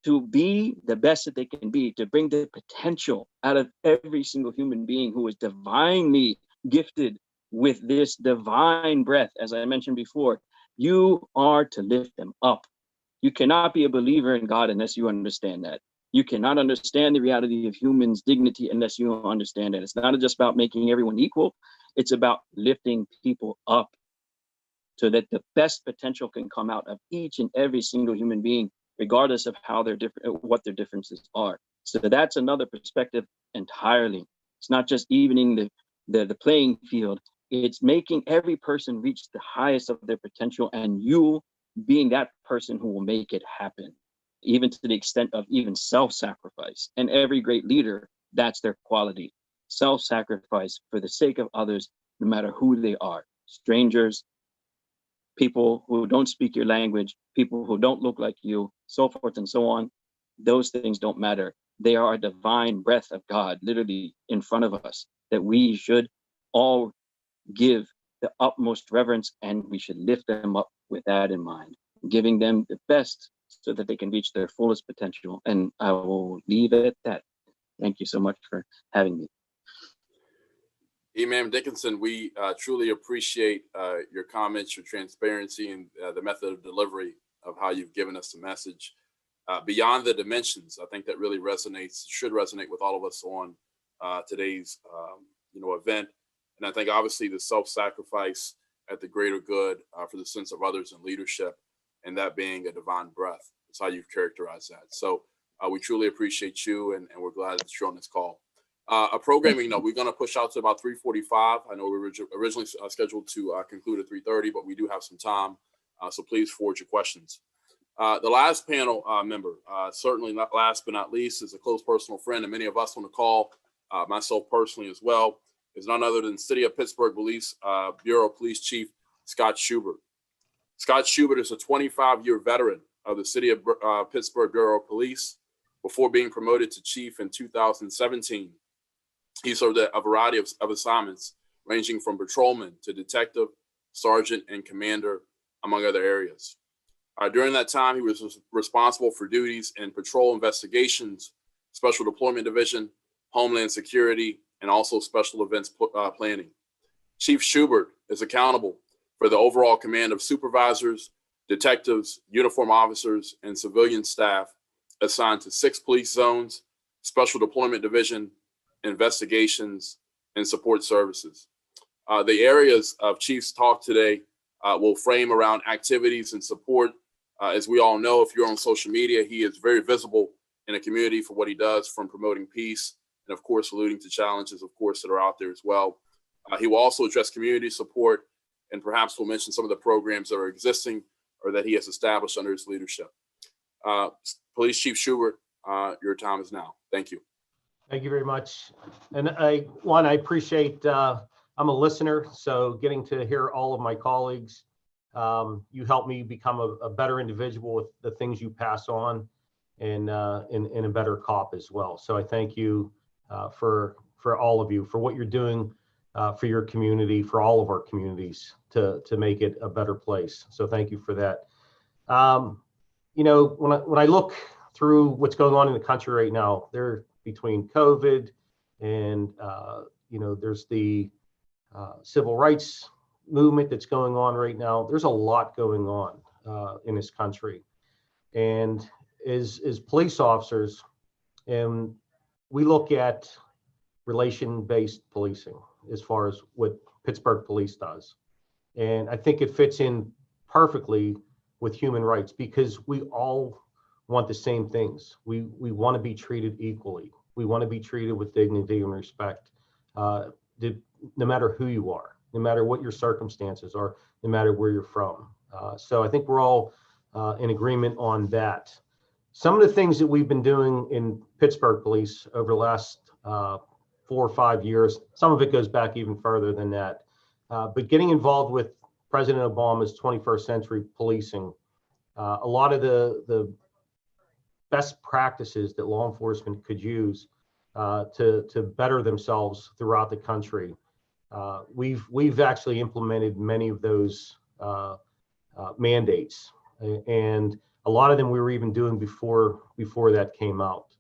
to be the best that they can be, to bring the potential out of every single human being who is divinely gifted with this divine breath. As I mentioned before, you are to lift them up. You cannot be a believer in God unless you understand that. You cannot understand the reality of humans' dignity unless you understand that. It's not just about making everyone equal. It's about lifting people up so that the best potential can come out of each and every single human being, regardless of how they're different, what their differences are. So that's another perspective entirely. It's not just evening the playing field. It's making every person reach the highest of their potential, and you being that person who will make it happen, even to the extent of even self-sacrifice. And every great leader, that's their quality. Self-sacrifice for the sake of others, no matter who they are. Strangers, people who don't speak your language, people who don't look like you, so forth and so on. Those things don't matter. They are a divine breath of God, literally in front of us, that we should all give the utmost reverence, and we should lift them up with that in mind, giving them the best so that they can reach their fullest potential. And I will leave it at that. Thank you so much for having me. Imam Dickinson, we truly appreciate your comments, your transparency, and the method of delivery of how you've given us the message. Beyond the dimensions, I think that really should resonate with all of us on today's event. And I think obviously the self-sacrifice at the greater good for the sense of others and leadership, and that being a divine breath. That's how you've characterized that. So we truly appreciate you, and we're glad that you're on this call. A programming note, we're going to push out to about 3:45. I know we were originally scheduled to conclude at 3:30, but we do have some time. So please forward your questions. The last panel member, certainly not last but not least, is a close personal friend, and many of us on the call, myself personally as well, is none other than City of Pittsburgh Police Bureau Police Chief Scott Schubert. Scott Schubert is a 25-year veteran of the City of Pittsburgh Bureau of Police. Before being promoted to chief in 2017, he served a variety of assignments, ranging from patrolman to detective, sergeant, and commander, among other areas. During that time, he was responsible for duties in patrol investigations, Special Deployment Division, Homeland Security, and also special events planning. Chief Schubert is accountable for the overall command of supervisors, detectives, uniform officers, and civilian staff assigned to 6 police zones, Special Deployment Division, investigations, and support services. The areas of Chief's talk today will frame around activities and support. As we all know, if you're on social media, he is very visible in the community for what he does, from promoting peace and, of course, alluding to challenges, of course, that are out there as well. He will also address community support, and perhaps will mention some of the programs that are existing or that he has established under his leadership. Police Chief Schubert, your time is now. Thank you. Thank you very much. And I appreciate, I'm a listener, so getting to hear all of my colleagues, you help me become a better individual with the things you pass on, and a better cop as well. So I thank you for all of you, for what you're doing for your community, for all of our communities, to make it a better place. So thank you for that. You know, when I look through what's going on in the country right now, there between COVID and you know, there's the civil rights movement that's going on right now. There's a lot going on in this country, and as police officers, and we look at relation-based policing as far as what Pittsburgh Police does, and I think it fits in perfectly with human rights, because we all want the same things. We want to be treated equally. We want to be treated with dignity and respect, no matter who you are, no matter what your circumstances are, no matter where you're from. So I think we're all in agreement on that. Some of the things that we've been doing in Pittsburgh Police over the last 4 or 5 years, some of it goes back even further than that, but getting involved with President Obama's 21st century policing, a lot of the best practices that law enforcement could use to better themselves throughout the country. We've actually implemented many of those mandates, and a lot of them we were even doing before that came out.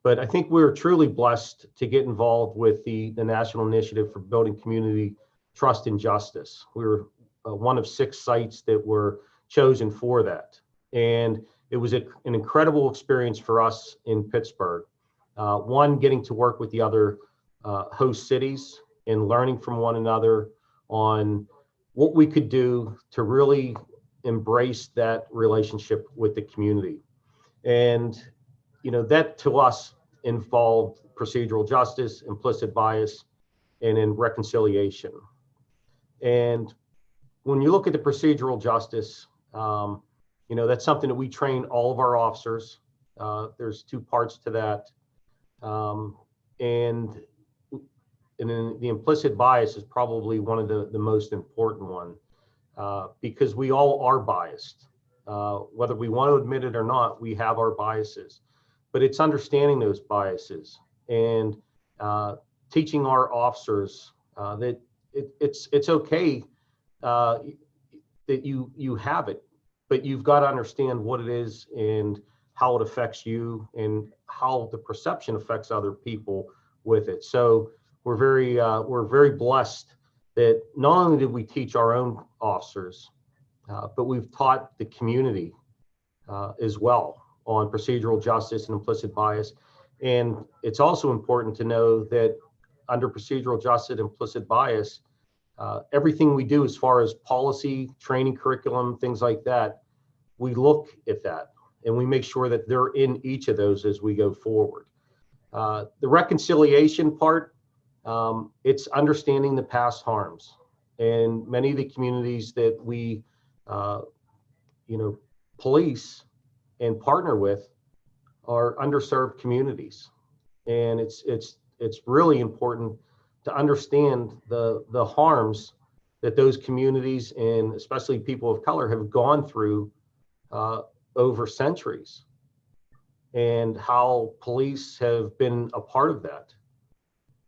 But I think we're truly blessed to get involved with the National Initiative for Building Community Trust and Justice. We were one of 6 sites that were chosen for that. And it was an incredible experience for us in Pittsburgh. One, getting to work with the other host cities and learning from one another on what we could do to really embrace that relationship with the community. And, you know, that to us involved procedural justice, implicit bias, and in reconciliation. And when you look at the procedural justice, you know, that's something that we train all of our officers. There's 2 parts to that. And then the implicit bias is probably one of the most important one, because we all are biased. Whether we want to admit it or not, we have our biases. But it's understanding those biases and teaching our officers that it's okay that you have it, but you've got to understand what it is and how it affects you and how the perception affects other people with it. So we're very blessed that not only did we teach our own officers, but we've taught the community as well on procedural justice and implicit bias. And it's also important to know that under procedural justice and implicit bias, everything we do as far as policy, training curriculum, things like that, we look at that and we make sure that they're in each of those as we go forward. The reconciliation part, it's understanding the past harms. And many of the communities that we, you know, police and partner with are underserved communities. And it's really important to understand the harms that those communities, and especially people of color, have gone through over centuries, and how police have been a part of that,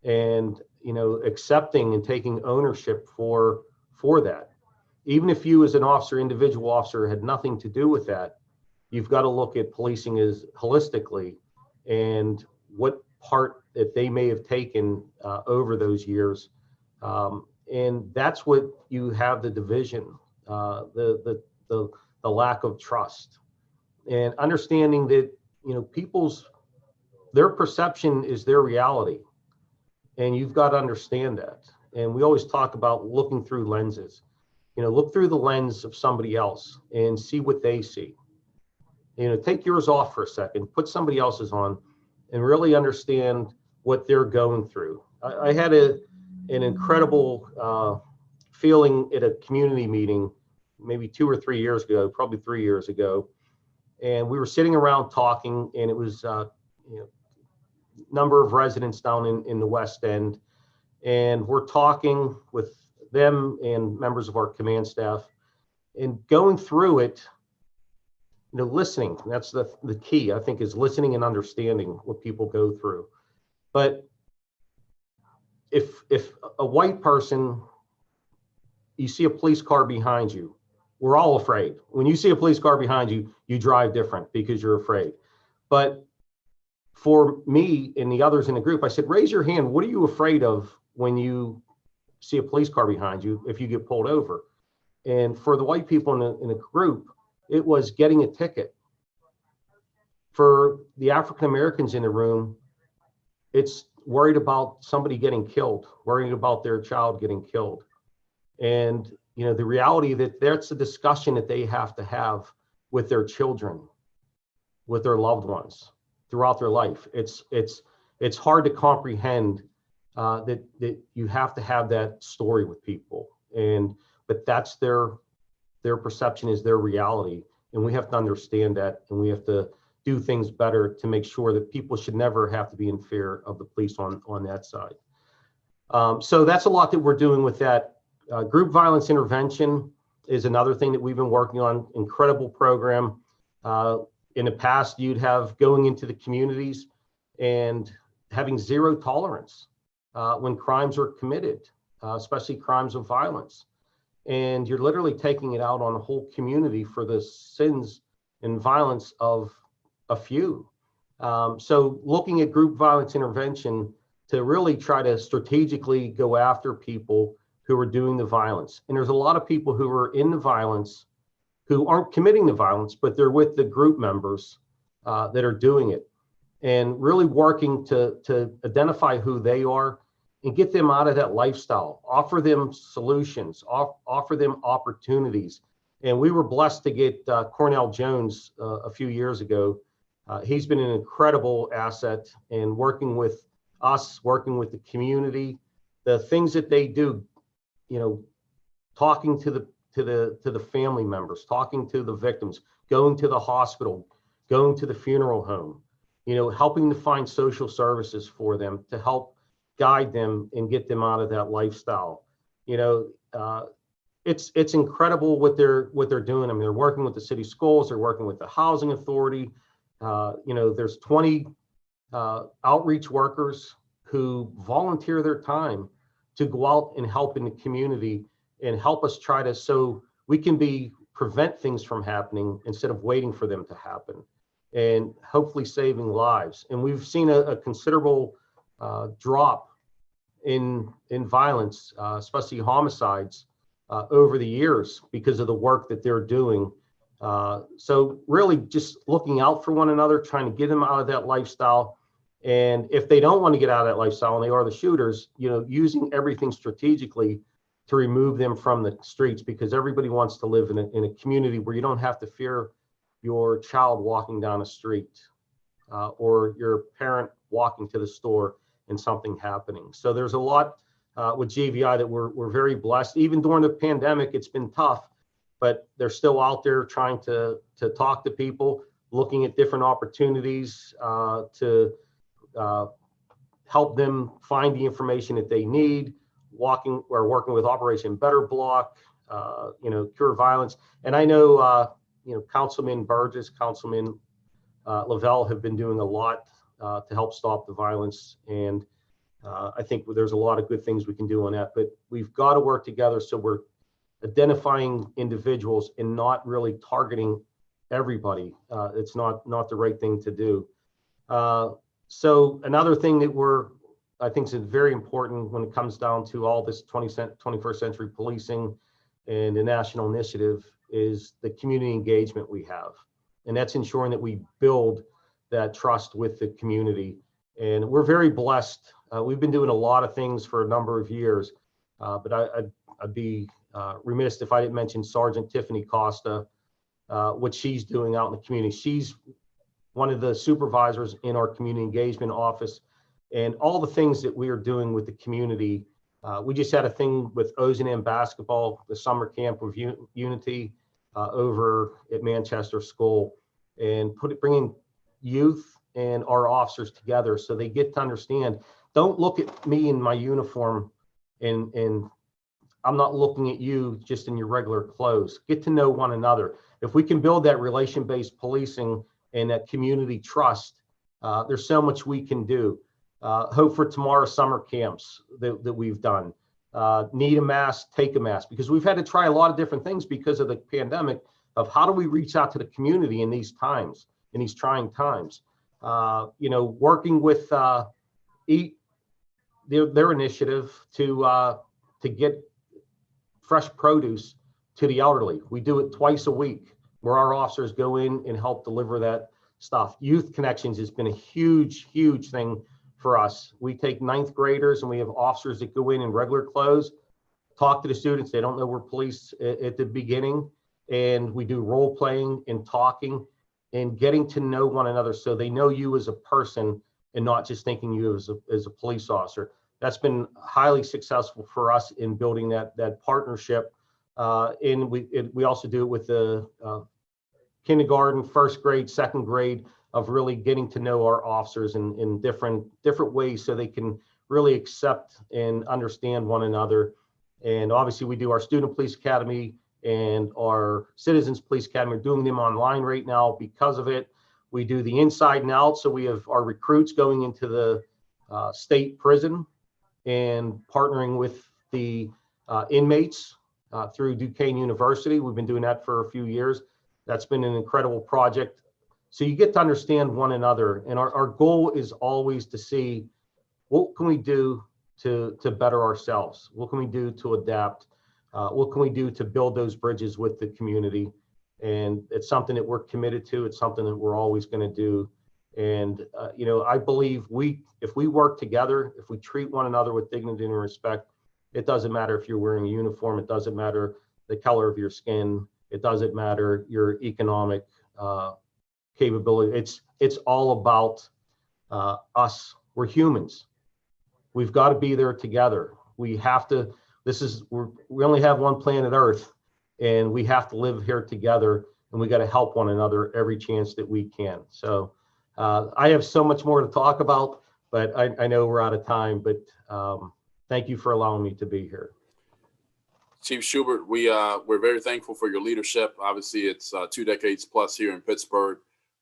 and, you know, accepting and taking ownership for that. Even if you as an officer, individual officer, had nothing to do with that, you've got to look at policing as holistically and what part that they may have taken over those years. And that's what you have the division, the lack of trust, and understanding that, you know, their perception is their reality, and you've got to understand that. And we always talk about looking through lenses. You know, look through the lens of somebody else and see what they see. You know, take yours off for a second, put somebody else's on, and really understand what they're going through. I had an incredible feeling at a community meeting maybe 2 or 3 years ago, probably 3 years ago. and we were sitting around talking, and it was number of residents down in the West End, and we're talking with them and members of our command staff, and going through it, listening. That's the key, I think, is listening and understanding what people go through. But if a white person, you see a police car behind you, we're all afraid. When you see a police car behind you, you drive different because you're afraid. But for me and the others in the group, I said, raise your hand. What are you afraid of when you see a police car behind you if you get pulled over? And for the white people in the group, it was getting a ticket. For the African Americans in the room, it's worried about somebody getting killed, worried about their child getting killed. And the reality that that's a discussion that they have to have with their children, with their loved ones throughout their life. It's hard to comprehend that you have to have that story with people, but that's their perception, is their reality, and we have to understand that, and we have to do things better to make sure that people should never have to be in fear of the police on that side. So that's a lot that we're doing with that. Group violence intervention is another thing that we've been working on. Incredible program. In the past, you'd have going into the communities and having zero tolerance when crimes are committed, especially crimes of violence. And you're literally taking it out on a whole community for the sins and violence of a few. So looking at group violence intervention to really try to strategically go after people who are doing the violence. And there's a lot of people who are in the violence who aren't committing the violence, but they're with the group members that are doing it, and really working to identify who they are and get them out of that lifestyle, offer them solutions, offer them opportunities. And we were blessed to get Cornell Jones a few years ago. He's been an incredible asset in working with us, working with the community, the things that they do, talking to the family members, talking to the victims, going to the hospital, going to the funeral home, helping to find social services for them to help guide them and get them out of that lifestyle. It's incredible what they're doing. I mean, they're working with the city schools, they're working with the housing authority. There's 20 outreach workers who volunteer their time to go out and help in the community and help us so we can prevent things from happening instead of waiting for them to happen, and hopefully saving lives. And we've seen a considerable drop in violence, especially homicides, over the years because of the work that they're doing. So really just looking out for one another, trying to get them out of that lifestyle. And if they don't want to get out of that lifestyle and they are the shooters, using everything strategically to remove them from the streets, because everybody wants to live in a community where you don't have to fear your child walking down a street or your parent walking to the store and something happening. So there's a lot with GVI that we're very blessed. Even during the pandemic, it's been tough, but they're still out there trying to talk to people, looking at different opportunities to help them find the information that they need, working with Operation Better Block, Cure Violence. And I know, Councilman Burgess, Councilman Lavelle have been doing a lot to help stop the violence. And I think there's a lot of good things we can do on that, but we've got to work together so we're identifying individuals and not really targeting everybody. It's not the right thing to do. So another thing that I think is very important when it comes down to all this 21st century policing and the national initiative is the community engagement we have. And that's ensuring that we build that trust with the community. And we're very blessed. We've been doing a lot of things for a number of years, but I'd be remiss if I didn't mention Sergeant Tiffany Costa, what she's doing out in the community. She's one of the supervisors in our community engagement office, and all the things that we are doing with the community. We just had a thing with O.S.B basketball, the summer camp of unity over at Manchester School. and bringing youth and our officers together so they get to understand. Don't look at me in my uniform and I'm not looking at you just in your regular clothes. Get to know one another. If we can build that relation-based policing and that community trust, there's so much we can do. Hope for Tomorrow summer camps that we've done. Need a mask, take a mask, because we've had to try a lot of different things because of the pandemic of how do we reach out to the community in these times, in these trying times. Working with their initiative to get fresh produce to the elderly. We do it twice a week where our officers go in and help deliver that stuff. Youth Connections has been a huge, huge thing for us. We take 9th graders and we have officers that go in regular clothes, talk to the students. They don't know we're police at the beginning. And we do role playing and talking and getting to know one another so they know you as a person and not just thinking you as a police officer. That's been highly successful for us in building that partnership. And we also do it with the kindergarten, 1st grade, 2nd grade, of really getting to know our officers in different ways so they can really accept and understand one another. And obviously we do our Student Police Academy and our Citizens Police Academy. We're doing them online right now because of it. We do the inside and out. So we have our recruits going into the state prison and partnering with the inmates through Duquesne University. We've been doing that for a few years. That's been an incredible project. So you get to understand one another. And our goal is always to see what can we do to better ourselves? What can we do to adapt? What can we do to build those bridges with the community? And it's something that we're committed to. It's something that we're always going to do. And, I believe if we work together, if we treat one another with dignity and respect, it doesn't matter if you're wearing a uniform. It doesn't matter the color of your skin. It doesn't matter your economic capability. It's all about us. We're humans. We've got to be there together. We have to. We only have one planet Earth, and we have to live here together. And we got to help one another every chance that we can. So I have so much more to talk about, but I know we're out of time. But thank you for allowing me to be here. Chief Schubert, we're very thankful for your leadership. Obviously, it's 2 decades plus here in Pittsburgh.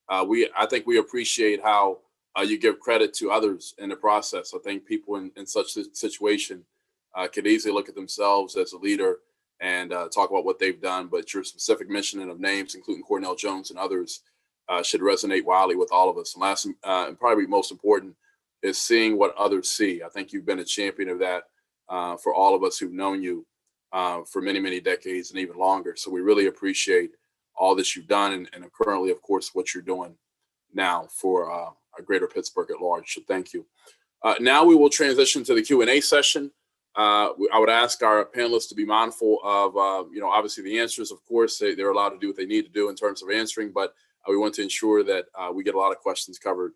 I think we appreciate how you give credit to others in the process. I think people in such a situation could easily look at themselves as a leader and talk about what they've done, but your specific mentioning of names, including Cornell Jones and others, should resonate wildly with all of us. And last, and probably most important, is seeing what others see. I think you've been a champion of that for all of us who've known you for many, many decades and even longer. So we really appreciate all that you've done and currently, of course, what you're doing now for a greater Pittsburgh at large. So thank you. Now we will transition to the Q&A session. I would ask our panelists to be mindful of, obviously the answers. Of course, they're allowed to do what they need to do in terms of answering, but we want to ensure that we get a lot of questions covered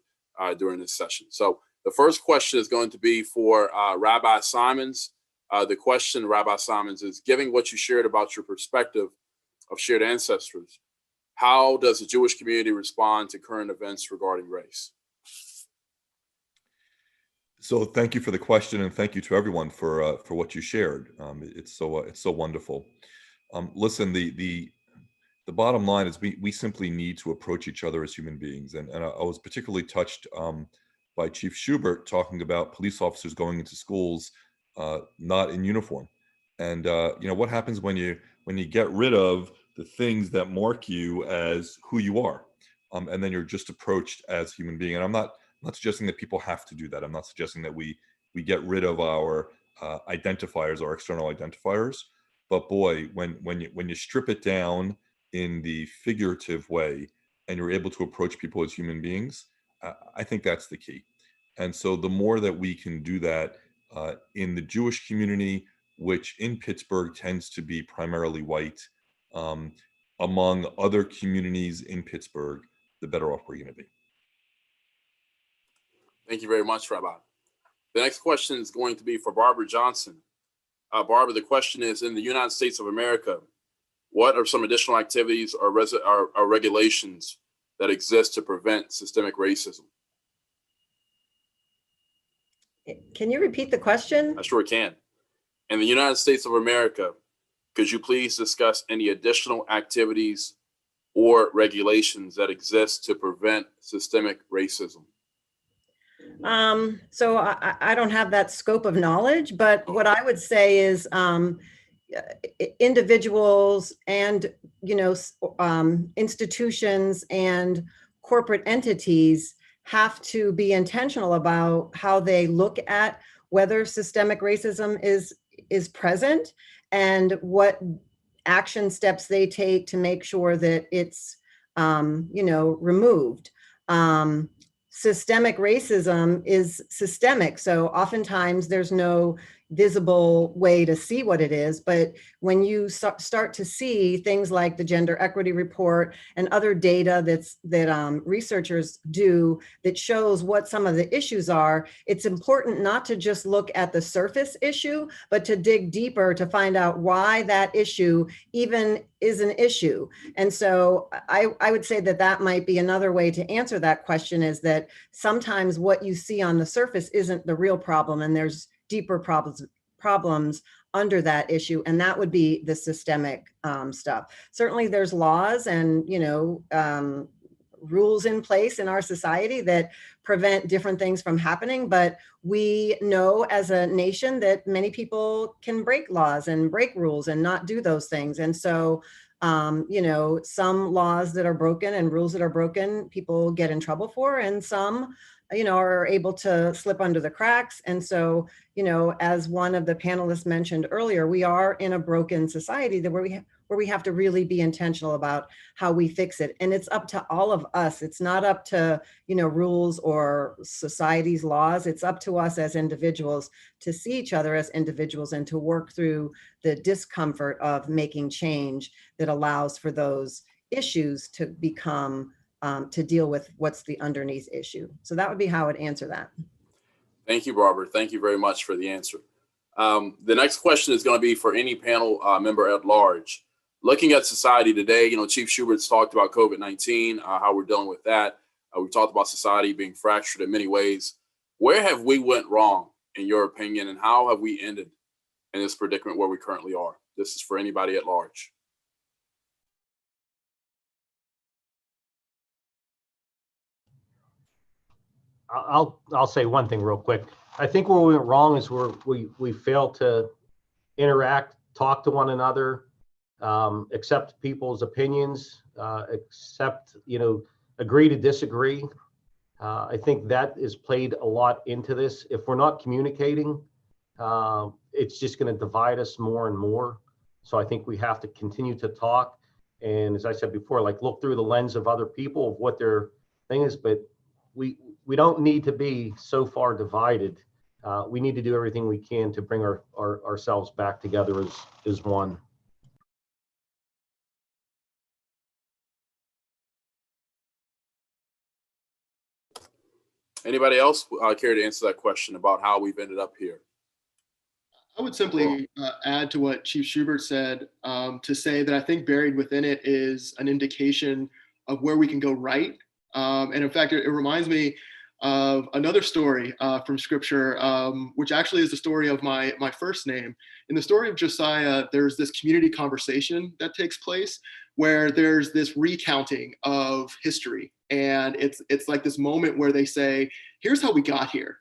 during this session. So the first question is going to be for Rabbi Symons. The question, Rabbi Symons, is given what you shared about your perspective of shared ancestors, how does the Jewish community respond to current events regarding race? So thank you for the question, and thank you to everyone for what you shared. It's so wonderful. Listen, the bottom line is we simply need to approach each other as human beings, and I was particularly touched by Chief Schubert talking about police officers going into schools not in uniform, and what happens when you get rid of the things that mark you as who you are, and then you're just approached as a human being. And I'm not suggesting that people have to do that. I'm not suggesting that we get rid of our identifiers, our external identifiers. But boy, when you strip it down in the figurative way and you're able to approach people as human beings, I think that's the key. And so the more that we can do that in the Jewish community, which in Pittsburgh tends to be primarily white, among other communities in Pittsburgh, the better off we're going to be. Thank you very much, Rabbi. The next question is going to be for Barbara Johnson. Barbara, the question is, in the United States of America, what are some additional activities or regulations that exist to prevent systemic racism? Can you repeat the question? I sure can. In the United States of America, could you please discuss any additional activities or regulations that exist to prevent systemic racism? So I don't have that scope of knowledge, but what I would say is individuals and, institutions and corporate entities have to be intentional about how they look at whether systemic racism is present and what action steps they take to make sure that it's, removed. Systemic racism is systemic. So oftentimes there's no visible way to see what it is. But when you start to see things like the Gender Equity Report and other data that researchers do that shows what some of the issues are, it's important not to just look at the surface issue, but to dig deeper to find out why that issue even is an issue. And so I would say that might be another way to answer that question, is that sometimes what you see on the surface isn't the real problem, and there's deeper problems under that issue, and that would be the systemic stuff. Certainly there's laws and rules in place in our society that prevent different things from happening, but we know as a nation that many people can break laws and break rules and not do those things. And so some laws that are broken and rules that are broken, people get in trouble for, and some are able to slip under the cracks. And so, as one of the panelists mentioned earlier, we are in a broken society where we have to really be intentional about how we fix it. And it's up to all of us. It's not up to, rules or society's laws. It's up to us as individuals to see each other as individuals and to work through the discomfort of making change that allows for those issues to become to deal with what's the underneath issue. So that would be how I would answer that. Thank you, Barbara. Thank you very much for the answer. The next question is going to be for any panel member at large. Looking at society today, Chief Schubert's talked about COVID-19, how we're dealing with that. We've talked about society being fractured in many ways. Where have we went wrong, in your opinion, and how have we ended in this predicament where we currently are? This is for anybody at large. I'll say one thing real quick. I think where we went wrong is where we failed to interact, talk to one another, accept people's opinions, agree to disagree. I think that is played a lot into this. If we're not communicating, it's just going to divide us more and more. So I think we have to continue to talk. And as I said before, look through the lens of other people of what their thing is, but we don't need to be so far divided. We need to do everything we can to bring ourselves back together as one. Anybody else care to answer that question about how we've ended up here? I would simply add to what Chief Schubert said, to say that I think buried within it is an indication of where we can go right. And in fact, it reminds me of another story from scripture, which actually is the story of my first name. In the story of Josiah, there's this community conversation that takes place where there's this recounting of history. And it's like this moment where they say, here's how we got here.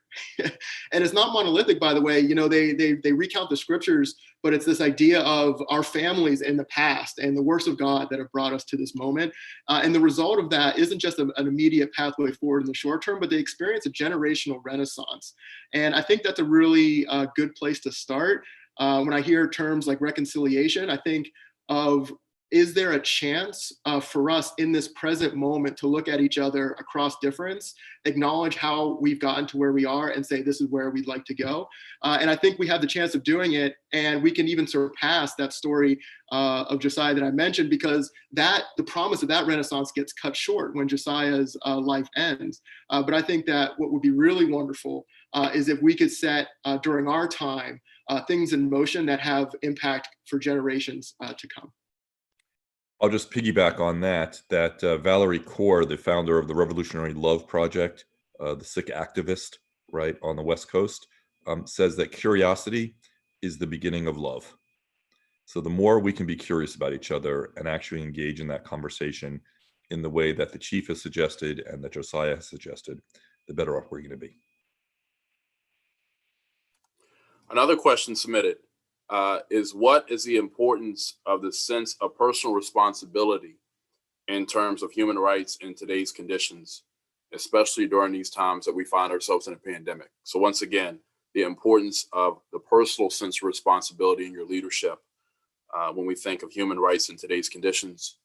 And it's not monolithic, by the way. They recount the scriptures, but it's this idea of our families in the past and the works of God that have brought us to this moment. And the result of that isn't just an immediate pathway forward in the short term, but they experience a generational renaissance. And I think that's a really good place to start. When I hear terms like reconciliation, I think of, is there a chance for us in this present moment to look at each other across difference, acknowledge how we've gotten to where we are, and say, this is where we'd like to go? And I think we have the chance of doing it, and we can even surpass that story of Josiah that I mentioned, because the promise of that renaissance gets cut short when Josiah's life ends. But I think that what would be really wonderful is if we could set during our time things in motion that have impact for generations to come. I'll just piggyback on that, Valerie Kaur, the founder of the Revolutionary Love Project, the Sikh activist, right, on the West Coast, says that curiosity is the beginning of love. So the more we can be curious about each other and actually engage in that conversation in the way that the chief has suggested and that Josiah has suggested, the better off we're going to be. Another question submitted is, what is the importance of the sense of personal responsibility in terms of human rights in today's conditions, especially during these times that we find ourselves in a pandemic? So once again, the importance of the personal sense of responsibility in your leadership when we think of human rights in today's conditions,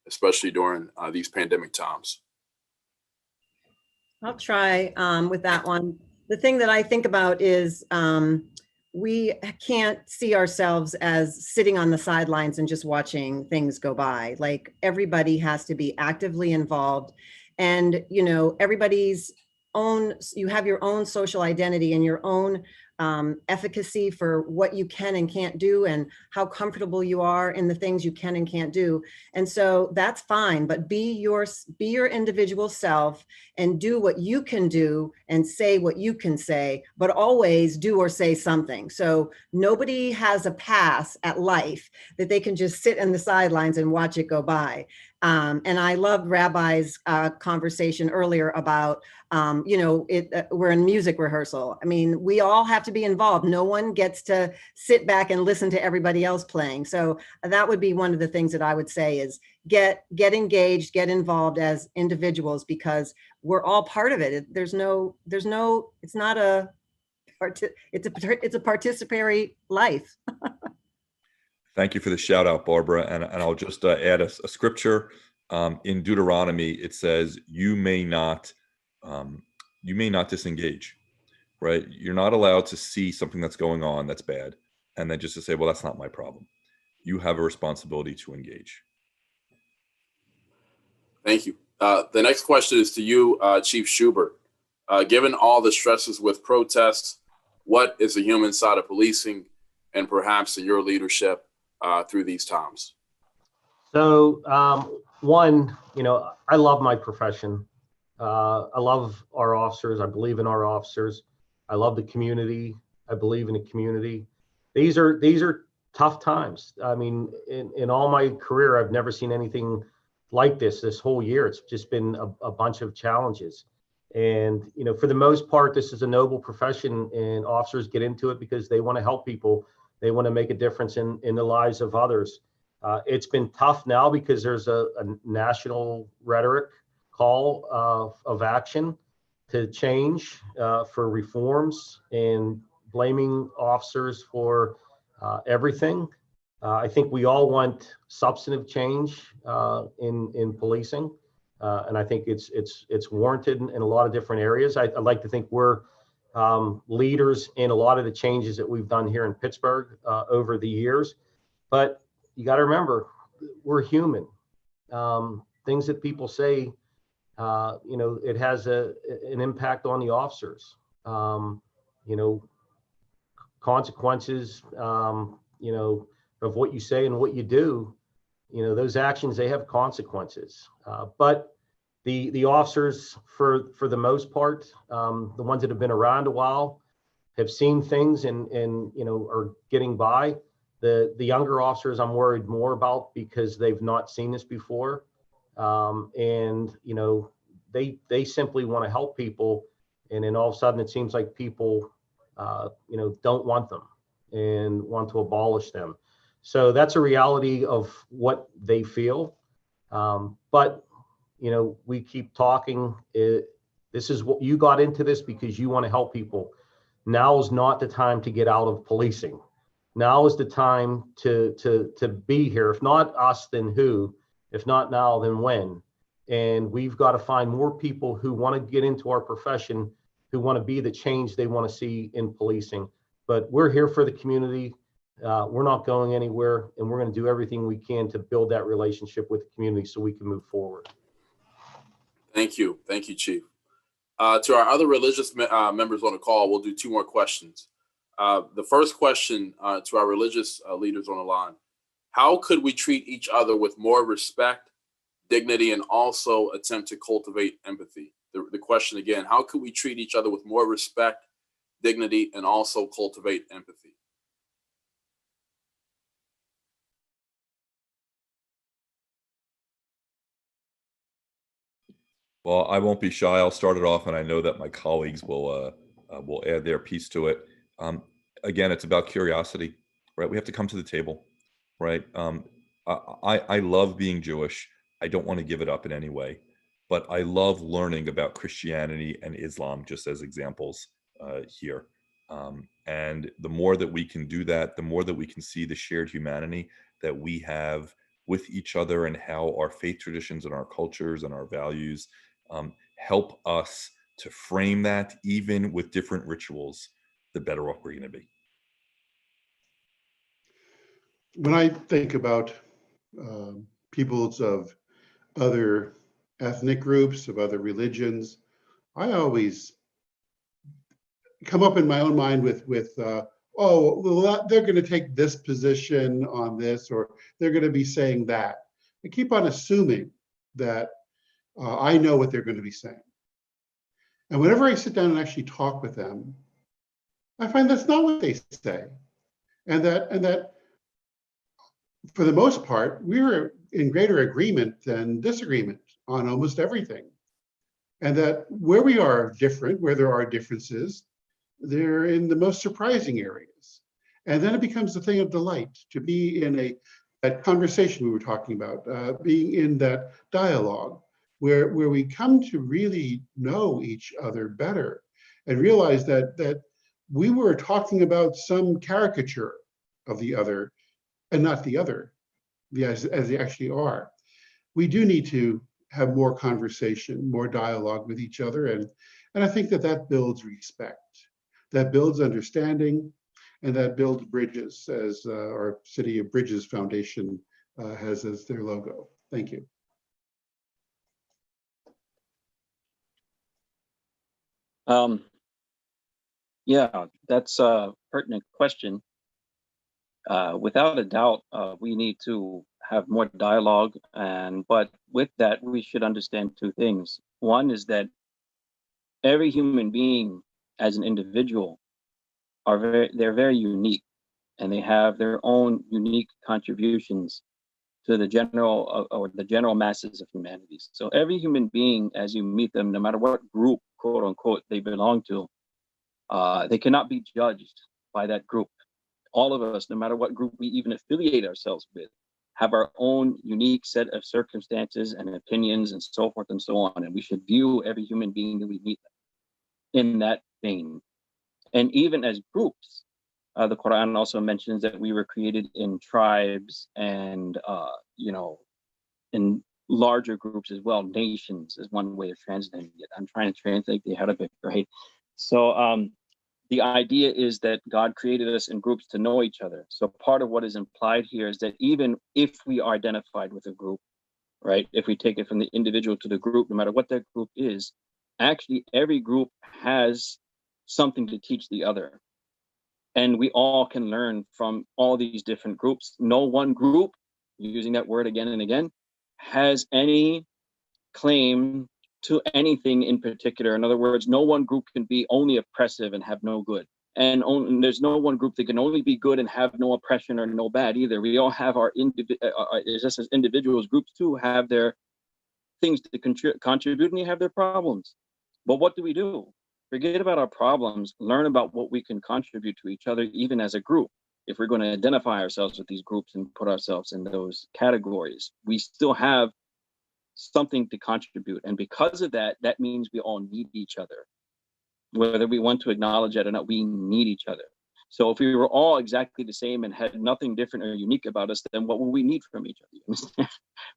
especially during these pandemic times. I'll try with that one. The thing that I think about is we can't see ourselves as sitting on the sidelines and just watching things go by. Like, everybody has to be actively involved, and everybody's own, you have your own social identity and your own efficacy for what you can and can't do and how comfortable you are in the things you can and can't do. And so that's fine, but be your individual self and do what you can do and say what you can say, but always do or say something. So nobody has a pass at life that they can just sit in the sidelines and watch it go by. And I loved Rabbi's conversation earlier about, we're in music rehearsal. I mean, we all have to be involved. No one gets to sit back and listen to everybody else playing. So that would be one of the things that I would say is get engaged, get involved as individuals, because we're all part of it. It's not a participatory life. Thank you for the shout out, Barbara. And I'll just add a scripture in Deuteronomy. It says, you may not disengage, right? You're not allowed to see something that's going on that's bad and then just to say, well, that's not my problem. You have a responsibility to engage. Thank you. The next question is to you, Chief Schubert. Given all the stresses with protests, what is the human side of policing, and perhaps in your leadership through these times? So one, I love my profession. I love our officers. I believe in our officers. I love the community. I believe in the community. These are tough times. I mean, in all my career, I've never seen anything like this whole year. It's just been a bunch of challenges. And, for the most part, this is a noble profession, and officers get into it because they want to help people. They want to make a difference in the lives of others. It's been tough now because there's a national rhetoric call of action to change, for reforms, and blaming officers for everything. I think we all want substantive change in policing, and I think it's warranted in a lot of different areas. I like to think we're leaders in a lot of the changes that we've done here in Pittsburgh over the years. But you got to remember, we're human. Things that people say, it has an impact on the officers. Consequences, of what you say and what you do, those actions, they have consequences. But the officers, for the most part, the ones that have been around a while, have seen things and are getting by. The younger officers, I'm worried more about because they've not seen this before, and they simply want to help people, and then all of a sudden it seems like people don't want them and want to abolish them. So that's a reality of what they feel. But we keep talking. This is what you got into this because you want to help people. Now is not the time to get out of policing. Now is the time to be here. If not us, then who? If not now, then when? And we've got to find more people who want to get into our profession, who want to be the change they want to see in policing. But we're here for the community. We're not going anywhere, and we're going to do everything we can to build that relationship with the community so we can move forward. Thank you, Chief. To our other religious members on the call, we'll do 2 more questions. The first question to our religious leaders on the line how could we treat each other with more respect, dignity, and also attempt to cultivate empathy? The question again, how could we treat each other with more respect, dignity, and also cultivate empathy? Well, I won't be shy. I'll start it off, and I know that my colleagues will add their piece to it. Again, it's about curiosity, right? We have to come to the table, right? I love being Jewish. I don't want to give it up in any way, but I love learning about Christianity and Islam just as examples here. And the more that we can do that, the more that we can see the shared humanity that we have with each other and how our faith traditions and our cultures and our values help us to frame that, even with different rituals, the better off we're going to be. When I think about peoples of other ethnic groups, of other religions, I always come up in my own mind with oh, well, they're going to take this position on this, or they're going to be saying that. I keep on assuming that I know what they're going to be saying. And whenever I sit down and actually talk with them, I find that's not what they say. And that for the most part, we're in greater agreement than disagreement on almost everything. And that where we are different, where there are differences, they're in the most surprising areas. And then it becomes a thing of delight to be in that conversation we were talking about, being in that dialogue where we come to really know each other better and realize that we were talking about some caricature of the other and not the other, as they actually are. We do need to have more conversation, more dialogue with each other. And I think that builds respect, that builds understanding, and that builds bridges, as our City of Bridges Foundation has as their logo. Thank you. Yeah, that's a pertinent question. Without a doubt, we need to have more dialogue, but with that, we should understand two things. One is that every human being as an individual they're very unique, and they have their own unique contributions to the general masses of humanity. So every human being, as you meet them, no matter what group, quote unquote, they belong to, they cannot be judged by that group. All of us, no matter what group we even affiliate ourselves with, have our own unique set of circumstances and opinions and so forth and so on. And we should view every human being that we meet in that vein. And even as groups, the Quran also mentions that we were created in tribes and, in larger groups as well. Nations is one way of translating it. I'm trying to translate the Arabic, right? So the idea is that God created us in groups to know each other. So part of what is implied here is that even if we are identified with a group, right? If we take it from the individual to the group, no matter what that group is, actually every group has something to teach the other. And we all can learn from all these different groups. No one group, using that word again and again, has any claim to anything in particular. In other words, no one group can be only oppressive and have no good. And there's no one group that can only be good and have no oppression or no bad either. We all have just as individuals, groups too have their things to contribute, and they have their problems. But what do? Forget about our problems, learn about what we can contribute to each other, even as a group. If we're going to identify ourselves with these groups and put ourselves in those categories, we still have something to contribute. And because of that, that means we all need each other. Whether we want to acknowledge it or not, we need each other. So if we were all exactly the same and had nothing different or unique about us, then what would we need from each other?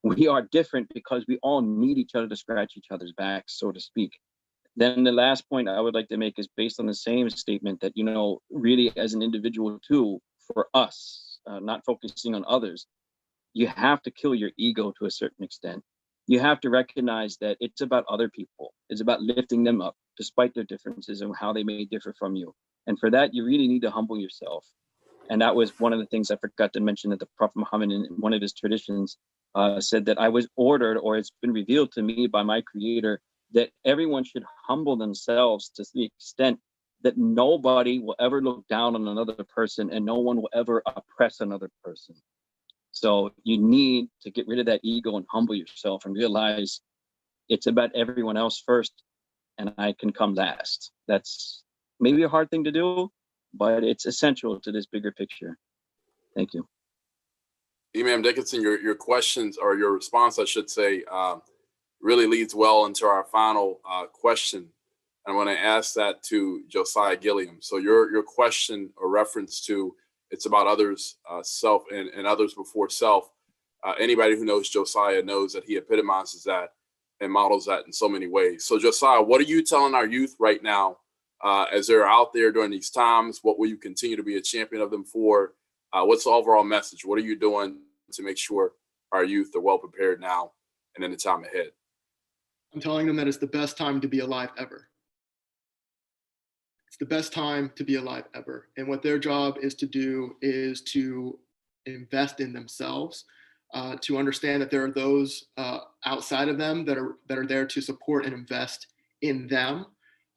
We are different because we all need each other to scratch each other's backs, so to speak. Then the last point I would like to make is based on the same statement that, really as an individual too, for us, not focusing on others, you have to kill your ego to a certain extent. You have to recognize that it's about other people. It's about lifting them up despite their differences and how they may differ from you. And for that, you really need to humble yourself. And that was one of the things I forgot to mention, that the Prophet Muhammad in one of his traditions said that I was ordered, or it's been revealed to me by my creator, that everyone should humble themselves to the extent that nobody will ever look down on another person and no one will ever oppress another person. So you need to get rid of that ego and humble yourself and realize it's about everyone else first and I can come last. That's maybe a hard thing to do, but it's essential to this bigger picture. Thank you. Imam Dickinson, your questions, or your response, I should say, really leads well into our final question. I want to ask that to Josiah Gilliam. So your question or reference to it's about others, self and others before self. Anybody who knows Josiah knows that he epitomizes that and models that in so many ways. So Josiah, what are you telling our youth right now as they're out there during these times? What will you continue to be a champion of them for? What's the overall message? What are you doing to make sure our youth are well prepared now and in the time ahead? I'm telling them that it's the best time to be alive ever. It's the best time to be alive ever. And what their job is to do is to invest in themselves, to understand that there are those outside of them that are there to support and invest in them,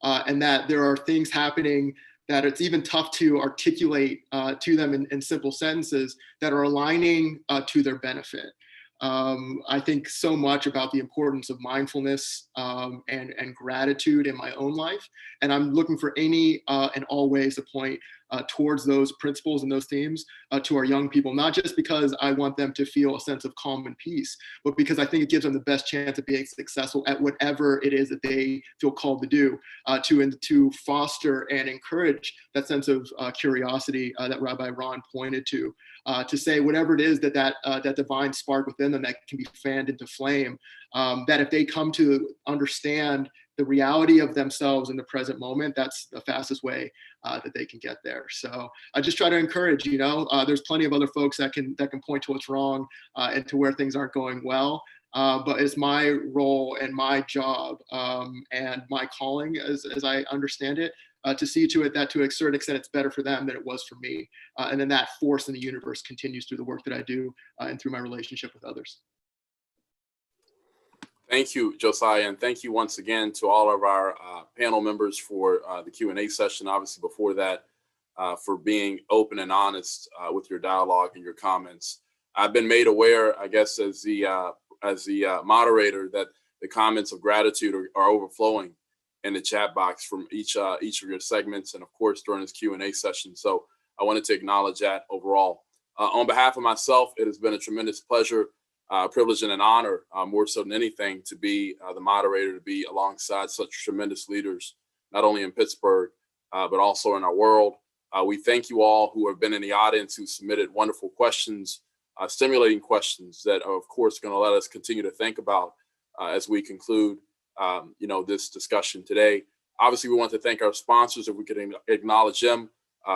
and that there are things happening that it's even tough to articulate to them in simple sentences that are aligning to their benefit. I think so much about the importance of mindfulness and gratitude in my own life. And I'm looking for any and all ways to point towards those principles and those themes to our young people, not just because I want them to feel a sense of calm and peace, but because I think it gives them the best chance of being successful at whatever it is that they feel called to do, to foster and encourage that sense of curiosity that Rabbi Ron pointed to say whatever it is that divine spark within them that can be fanned into flame, that if they come to understand the reality of themselves in the present moment, that's the fastest way that they can get there. So I just try to encourage, there's plenty of other folks that can point to what's wrong and to where things aren't going well. But it's my role and my job and my calling, as I understand it, to see to it that to a certain extent it's better for them than it was for me. And then that force in the universe continues through the work that I do and through my relationship with others. Thank you, Josiah, and thank you once again to all of our panel members for the Q&A session. Obviously, before that, for being open and honest with your dialogue and your comments. I've been made aware, I guess, as the moderator, that the comments of gratitude are overflowing in the chat box from each of your segments, and of course during this Q&A session. So I wanted to acknowledge that overall. On behalf of myself, it has been a tremendous pleasure. Privilege and an honor, more so than anything, to be the moderator, to be alongside such tremendous leaders, not only in Pittsburgh, but also in our world. We thank you all who have been in the audience, who submitted wonderful questions, stimulating questions that are, of course, going to let us continue to think about as we conclude, this discussion today. Obviously, we want to thank our sponsors, if we could acknowledge them.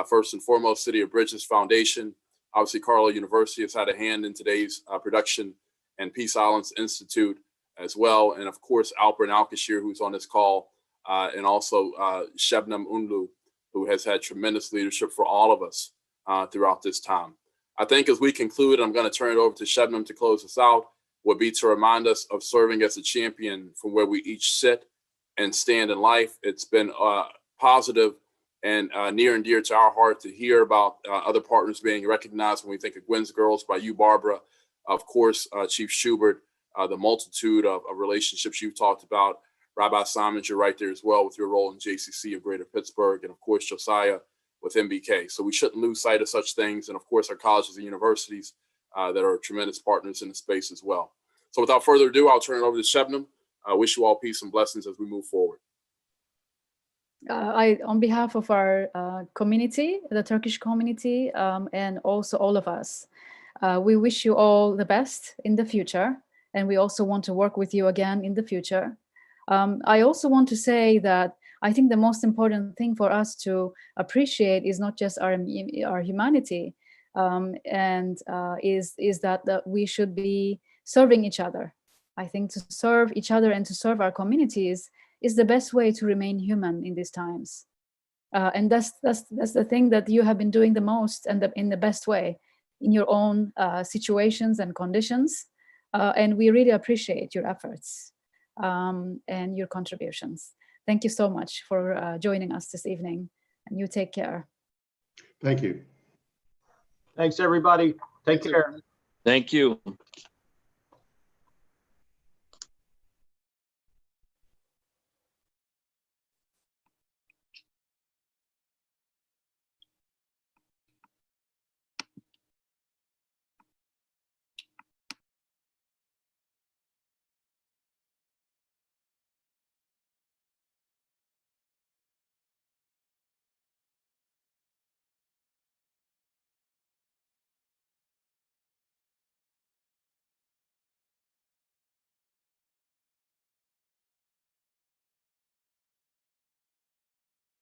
First and foremost, City of Bridges Foundation. Obviously, Carlow University has had a hand in today's production, and Peace Islands Institute as well. And of course, Alper and Alkashir, who's on this call, and also Shebnam Unlu, who has had tremendous leadership for all of us throughout this time. I think as we conclude, I'm going to turn it over to Shebnam to close us out, would be to remind us of serving as a champion from where we each sit and stand in life. It's been positive and near and dear to our heart to hear about other partners being recognized when we think of Gwen's Girls by you, Barbara, of course, Chief Schubert, the multitude of relationships you've talked about. Rabbi Symons, you're right there as well with your role in JCC of Greater Pittsburgh, and of course, Josiah with MBK. So we shouldn't lose sight of such things. And of course, our colleges and universities that are tremendous partners in the space as well. So without further ado, I'll turn it over to Shebnam. I wish you all peace and blessings as we move forward. On behalf of our community, the Turkish community, and also all of us, we wish you all the best in the future. And we also want to work with you again in the future. I also want to say that I think the most important thing for us to appreciate is not just our humanity, is that we should be serving each other. I think to serve each other and to serve our communities is the best way to remain human in these times. And that's the thing that you have been doing the most and in the best way in your own situations and conditions. And we really appreciate your efforts and your contributions. Thank you so much for joining us this evening, and you take care. Thank you. Thanks, everybody. Take care. Thank you.